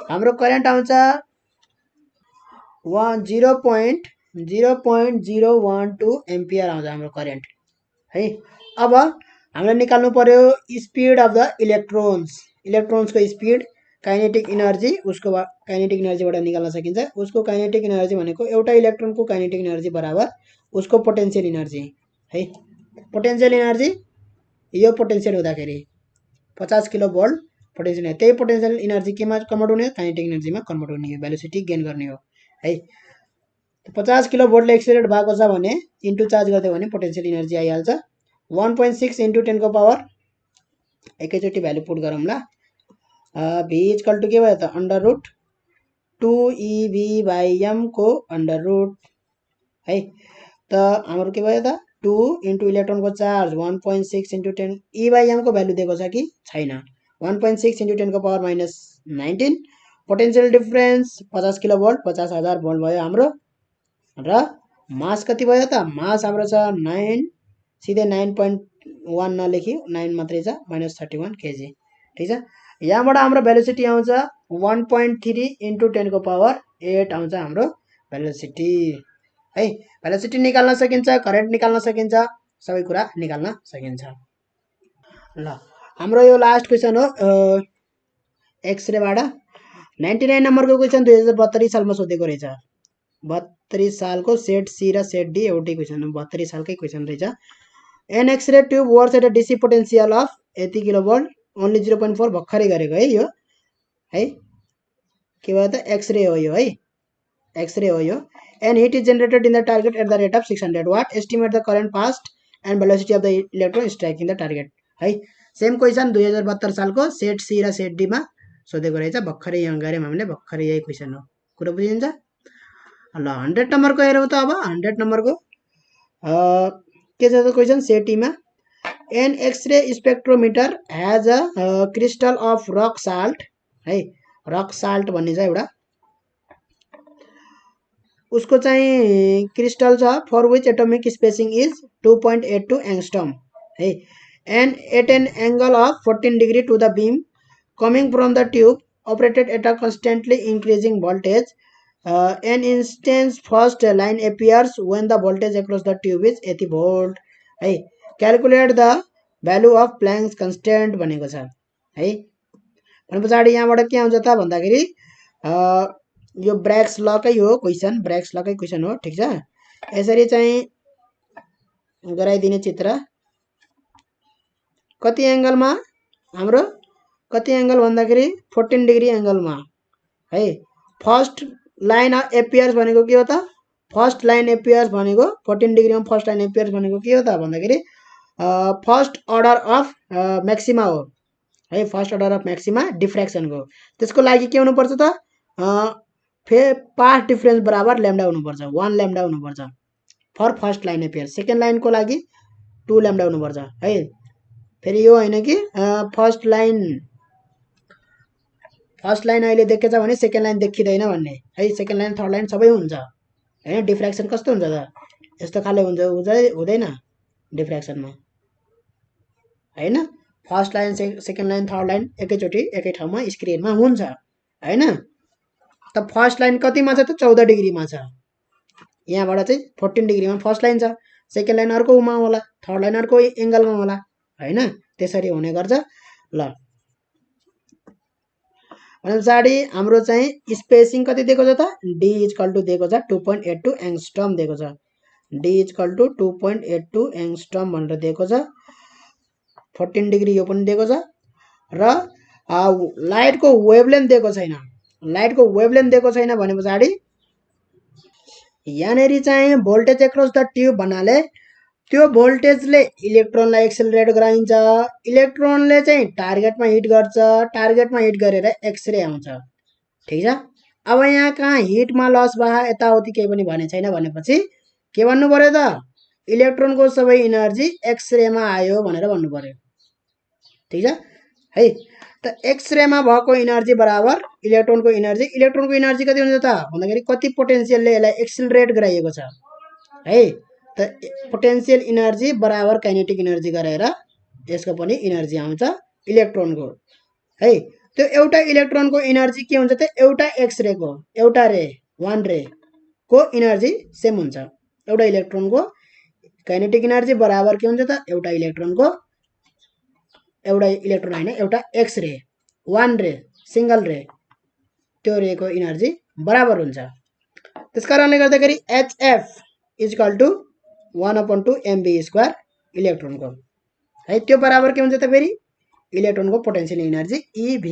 हाम्रो करेन्ट आउँछ 0.0 0.012 एम्पियर आउँछ हाम्रो करेन्ट है। अब हामीले निकाल्नु पर्यो स्पिड अफ द इलेक्ट्रोन्सको स्पिड, काइनेटिक इनर्जी, उसको काइनेटिक इनर्जीबाट निकाल्न सकिन्छ। उसको काइनेटिक इनर्जी भनेको एउटा इलेक्ट्रोनको काइनेटिक इनर्जी बराबर उसको पोटेन्सियल इनर्जी है। पोटेन्सियल इनर्जी यो पोटेन्सियल हुँदाखेरि 50 किलो भोल्ट पोटेन्सियल, त्यही पोटेन्सियल इनर्जी केमा कन्भर्ट हुने, काइनेटिक इनर्जीमा कन्भर्ट हुने हो, भेलोसिटी गेन गर्ने हो है। 50 किलो भोल्टले एक्सिलरेट भएको छ भने इन्टु चार्ज गरिदियो भने पोटेन्सियल इनर्जी आइहाल्छ 1.6 इन्टु 10 को पावर, एकैचोटि भ्यालु पुट गरौँला। भी इक्वल टु के भयो त √2EV/m को अंडर रूट है। त हाम्रो के भयो त 2 इन्टु इलेक्ट्रोनको चार्ज 1.6 इन्टु 10 E/m को भ्यालु दिएको छ कि छैन, 1.6 इन्टु 10 को power -19। Potential difference 50 kilo volt 50,000 volt भयो हाम्रो। र मास कति भयो त, मास हाम्रो छ 9, सिधै 9.1 नलेखी 9 मात्रै छ, -31 kg ठीक छ। यहाँबाट हाम्रो भेलोसिटी आउँछ 1.3 इन्टु 10 को पावर 8 आउँछ हाम्रो भेलोसिटी है। भेलोसिटी निकाल्न सकिन्छ, करेन्ट निकाल्न सकिन्छ, सबै कुरा निकाल्न सकिन्छ। ल हाम्रो यो लास्ट क्वेसन हो एक्सरेबाट 99 नम्बरको क्वेसन 2072 सालमा सोधेको रहेछ। 32 सालको सेट सी र सेट डी एउटै क्वेसन हो, 32 सालकै क्वेसन रहेछ। An x-ray tube works at a DC potential of यति किलो भोल्ट, ओन्ली 0.4 भर्खरै गरेको है यो है। के भयो त एक्सरे हो यो है, एक्सरे हो यो। And hit is generated in the target at the rate of 600 watt, estimate the current past and velocity of the electron striking the target है। सेम क्वेसन 2072 सालको सेट सी र सेट डीमा सोधेको रहेछ, भर्खरै यहाँ गऱ्यौँ हामीले, भर्खरै यही क्वेसन हो, कुरो बुझिन्छ। ल 100 नम्बरको हेरौँ त अब 100 नम्बरको के छ त क्वेसन सेट ईमा। An x ray spectrometer has a crystal of rock salt है, रक साल्ट भन्ने छ एउटा, उसको चाहिँ क्रिस्टल छ for which atomic spacing is 2.82 angstrom है। And at an angle of 14 degree to the beam coming from the tube operated at a constantly increasing voltage, an instance first line appears when the voltage across the tube is 80 volt है। Calculate the value of Planck's constant भनेको छ है। भने पछाडि यहाँबाट के आउँछ त भन्दाखेरि यो ब्र्याक्स लकै हो क्वेसन, ब्र्याक्स लकै क्वेसन हो ठिक छ। यसरी चाहिँ गराइदिने चित्र कति एंगलमा हाम्रो, कति एंगल भन्दाखेरि 14 डिग्री एंगलमा है। फर्स्ट लाइन एपियर्स भनेको के हो त, फर्स्ट लाइन एपियर्स भनेको 14 डिग्रीमा फर्स्ट लाइन एपियर्स भनेको के हो त भन्दाखेरि फर्स्ट अर्डर अफ म्याक्सिमा हो है, फर्स्ट अर्डर अफ म्याक्सिमा डिफ्र्याक्सनको। त्यसको लागि के हुनुपर्छ त पाथ डिफरेन्स बराबर ल्याम्डा हुनुपर्छ, 1 ल्याम्डा हुनुपर्छ for first line appear. Second लाइनको लागि 2 ल्याम्डा हुनुपर्छ है। फेरि यो होइन कि फर्स्ट लाइन अहिले देखेछ भने सेकेन्ड लाइन देखिँदैन भन्ने है, सेकेन्ड लाइन थर्ड लाइन सबै हुन्छ हैन। डिफ्र्याक्सन कस्तो हुन्छ त, यस्तो खाले हुन्छ, हुँदैन डिफ्र्याक्सनमा हैन। First line second line third line एकैचोटि एकै ठाउँमा स्क्रिनमा हुन्छ हैन। त फर्स्ट लाइन कतिमा छ त 14 डिग्रीमा छ, यहाँबाट चाहिँ 14 डिग्रीमा फर्स्ट लाइन छ, सेकेन्ड लाइन अर्कोमा होला, थर्ड लाइन अर्को एंगलमा होला हैन, त्यसरी हुने गर्छ। ल भने पछाडि हाम्रो चाहिँ स्पेसिङ कति दिएको छ त, डी इक्वल टु दिएको छ 2.82 एंगस्ट्रम दिएको छ, डी इक्वल टु 2.82 एंगस्ट्रम भनेर दिएको छ। 14 डिग्री यो पनि दिएको छ र लाइटको वेभलेन्थ दिएको छैन, लाइटको वेभलेन्थ दिएको छैन भने पछाडि यहाँनेरि चाहिँ भोल्टेज एक्रस द ट्युब भन्नाले त्यो भोल्टेजले इलेक्ट्रोनलाई एक्सेलरेट गराइन्छ, इलेक्ट्रोनले चाहिँ टार्गेटमा हिट गर्छ, टार्गेटमा हिट गरेर एक्सरे आउँछ ठीक छ। अब यहाँ कहाँ हिटमा लस भए यताउति केही पनि भने छैन भनेपछि के भन्नु पर्यो त, इलेक्ट्रोनको सबै इनर्जी एक्सरेमा आयो भनेर भन्नु पर्यो ठीक छ है। त एक्सरेमा भएको इनर्जी बराबर इलेक्ट्रोनको इनर्जी, इलेक्ट्रोनको इनर्जी कति हुन्छ त भन्दाखेरि कति पोटेन्सियलले यसलाई एक्सेलरेट गराइएको छ है। त पोटेन्सियल इनर्जी बराबर काइनेटिक इनर्जी गरेर यसको पनि इनर्जी आउँछ इलेक्ट्रोनको है। त्यो एउटा इलेक्ट्रोनको इनर्जी के हुन्छ त, एउटा एक्सरेको एउटा रे 1 रे को इनर्जी सेम हुन्छ। एउटा इलेक्ट्रोनको काइनेटिक इनर्जी बराबर के हुन्छ त एउटा इलेक्ट्रोन हैन एउटा एक्स रे वान रे सिंगल रे त्यो रेको इनर्जी बराबर हुन्छ। त्यसकारणले गर्दाखेरि HF is equal to 1/2 mv² इलेक्ट्रोनको है त्यो बराबर के हुन्छ त फेरि इलेक्ट्रोनको पोटेन्शियल एनर्जी EV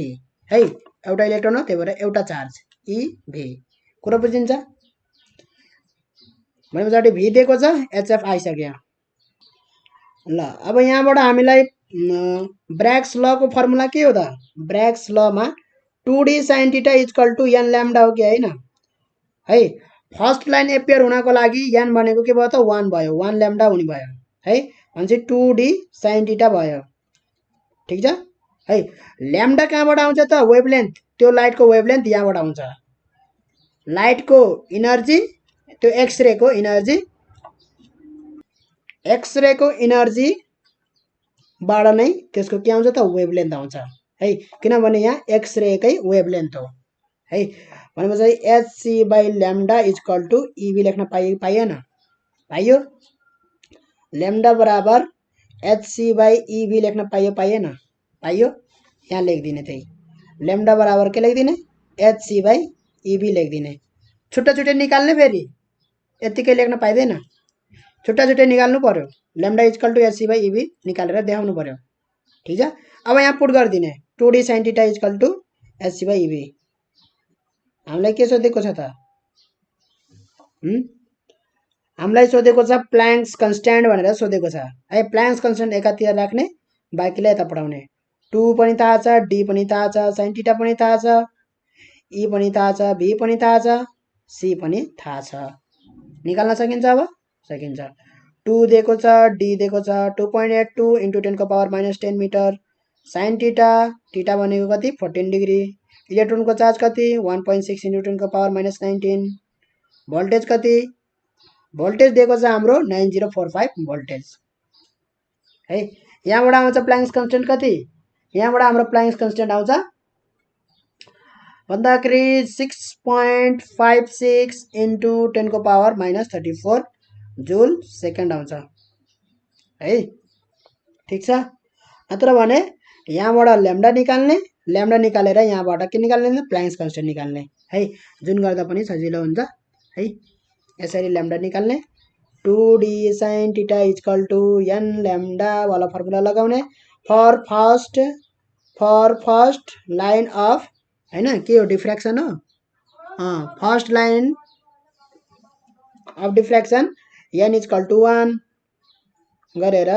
है एउटा इलेक्ट्रोन हो त्यही भएर एउटा चार्ज EV कुरा बुझिन्छ। भनेपछि V दिएको छ HF आइसक्यो। ल अब यहाँबाट हामीलाई ब्रैग्स ल को फर्मुला के हो त ब्रैग्स ल मा 2d sin θ equal to n lambda हो कि हैन है। फर्स्ट लाइन एपियर हुनको लागि n भनेको के भयो त 1 भयो 1 लैम्डा हुने भयो है भनेपछि 2d sin θ भयो ठीक छ है। लैम्डा कहाँबाट आउँछ त वेभलेन्थ त्यो लाइटको वेभलेन्थ यहाँबाट आउँछ लाइटको इनर्जी त्यो एक्सरे को इनर्जी बाट नै त्यसको के आउँछ त वेभलेन्थ आउँछ है किनभने यहाँ एक्सरे कै वेभलेन्थ हो है। भनेपछि HC by lambda equal to EV लेख्न पाइएन पाइयो लैम्डा बराबर HC बाइ EV लेख्न पाइएन पाइयो यहाँ लेखिदिने त्यही लैम्डा बराबर के लेखिदिने HC बाइ EV लेखिदिने छुट्टा छुट्टै निकाल्ने फेरि यतिकै लेख्न पाइदैन छुट्टा छुट्टै निकाल्नु पर्यो lambda equal to HC by EV निकालेर देखाउनु पर्यो ठीक छ। अब यहाँ पुट गरिदिने 2d sin θ equal to HC by EV हामीलाई के सोधेको छ त हामीलाई सोधेको छ प्लाङ्क्स कन्स्ट्यान्ट भनेर सोधेको छ है। प्लाङ्क्स कन्स्ट्यान्ट एकातिर राख्ने बाँकीलाई यता पढाउने 2 पनि थाहा छ d पनि थाहा छ sin θ पनि थाहा छ e पनि थाहा छ v पनि थाहा छ c पनि थाहा छ निकाल्न सकिन्छ अब सकिन्छ। 2 दिएको छ d दिएको छ 2.82 × 10⁻⁻10 मिटर sin θ भनेको कति 14 डिग्री इलेक्ट्रोनको चार्ज कति 1.6 × 10⁻⁻19 भोल्टेज कति भोल्टेज दिएको छ हाम्रो 9045 भोल्टेज है। यहाँबाट आउँछ प्लाङ्क्स कन्स्ट्यान्ट कति यहाँबाट हाम्रो प्लाङ्क्स कन्स्ट्यान्ट आउँछ भन्दाखेरि 6.56 × 10⁻34 जुल सेकेन्ड आउँछ है ठीक छ। नत्र भने यहाँबाट ल्याम्डा निकालेर यहाँबाट के निकाल्ने प्लाङ्क्स कन्स्ट्यान्ट निकाल्ने है जुन गर्दा पनि सजिलो हुन्छ है। यसरी ल्याम्डा निकाल्ने 2d sin θ equal to n lambda वाला फर्मुला लगाउने फर फर्स्ट लाइन अफ हैन के हो डिफ्र्याक्सन हो first line of diffraction n equal to 1 गरेर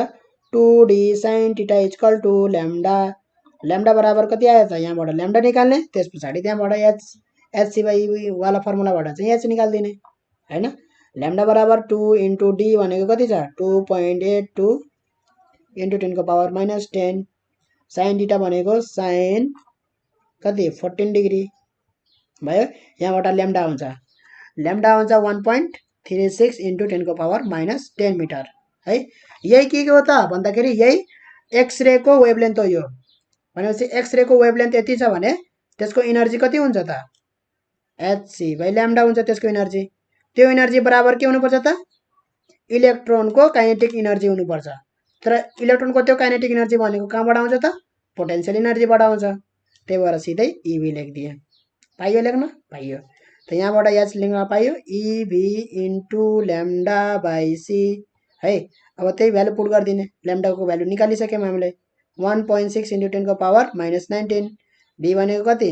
2d sin θ equal to lambda बराबर कति आयो त यहाँबाट लैम्डा निकाल्ने त्यसपछि त्यहाँबाट HC बाइ EV वाला फर्मुलाबाट चाहिँ h निकाल्दिने हैन। लैम्डा बराबर 2 × d भनेको कति छ 2.82 × 10⁻⁻10 sin θ भनेको sin कति 14 डिग्री भयो यहाँबाट लैम्डा आउँछ 1.36 × 10⁻⁻10 मिटर है। यही के हो त भन्दाखेरि यही एक्सरे को वेभलेन्थ हो यो भनेपछि एक्सरे को वेभलेन्थ यति छ भने त्यसको इनर्जी कति हुन्छ त HC बाइ लैम्डा हुन्छ त्यसको इनर्जी त्यो इनर्जी बराबर के हुनुपर्छ त इलेक्ट्रोनको काइनेटिक इनर्जी हुनुपर्छ तर इलेक्ट्रोनको त्यो काइनेटिक इनर्जी भनेको कहाँबाट आउँछ त पोटेन्शियल इनर्जीबाट आउँछ त्यही भएर सिधै EV लेखिदिए पाइयो लेख्न पाइयो त यहाँबाट h लेख्न पाइयो EV × लैम्डा बाइ c है। अब त्यही भ्यालु पुट गरिदिने लैम्डाको भ्यालु निकालिसक्यौँ हामीले 1.6 × 10⁻⁻19 v भनेको कति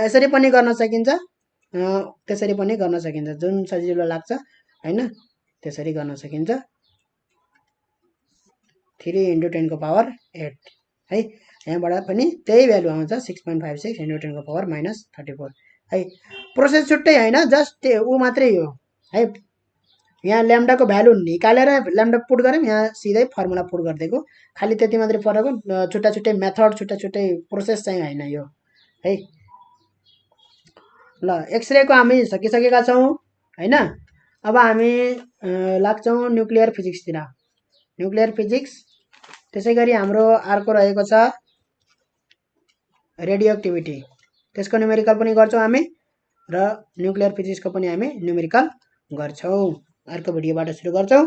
यसरी पनि गर्न सकिन्छ त्यसरी पनि गर्न सकिन्छ जुन सजिलो लाग्छ हैन त्यसरी गर्न सकिन्छ 3 × 10⁻8 है। यहाँबाट पनि त्यही भ्यालु आउँछ 6.56 × 10⁻34 है। प्रोसेस छुट्टै हैन जस्ट उ मात्रै हो है। यहाँ लैम्डाको भ्यालु निकालेर लैम्डा पुट गऱ्यौँ यहाँ सिधै फर्मुला पुट गरिदिएको खालि त्यति मात्रै फरक हो छुट्टा छुट्टै मेथड छुट्टा छुट्टै प्रोसेस चाहिँ हैन यो है। ल एक्सरे को हामी सकिसकेका छौँ हैन। अब हामी लाग्छौँ न्युक्लियर फिजिक्सतिर न्युक्लियर फिजिक्स त्यसैगरी हाम्रो अर्को रहेको छ रेडियो एक्टिभिटी त्यसको न्युमेरिकल पनि गर्छौँ हामी र न्युक्लियर फिजिक्सको पनि हामी न्युमेरिकल गर्छौँ। अर्को भिडियोबाट सुरु गर्छौँ।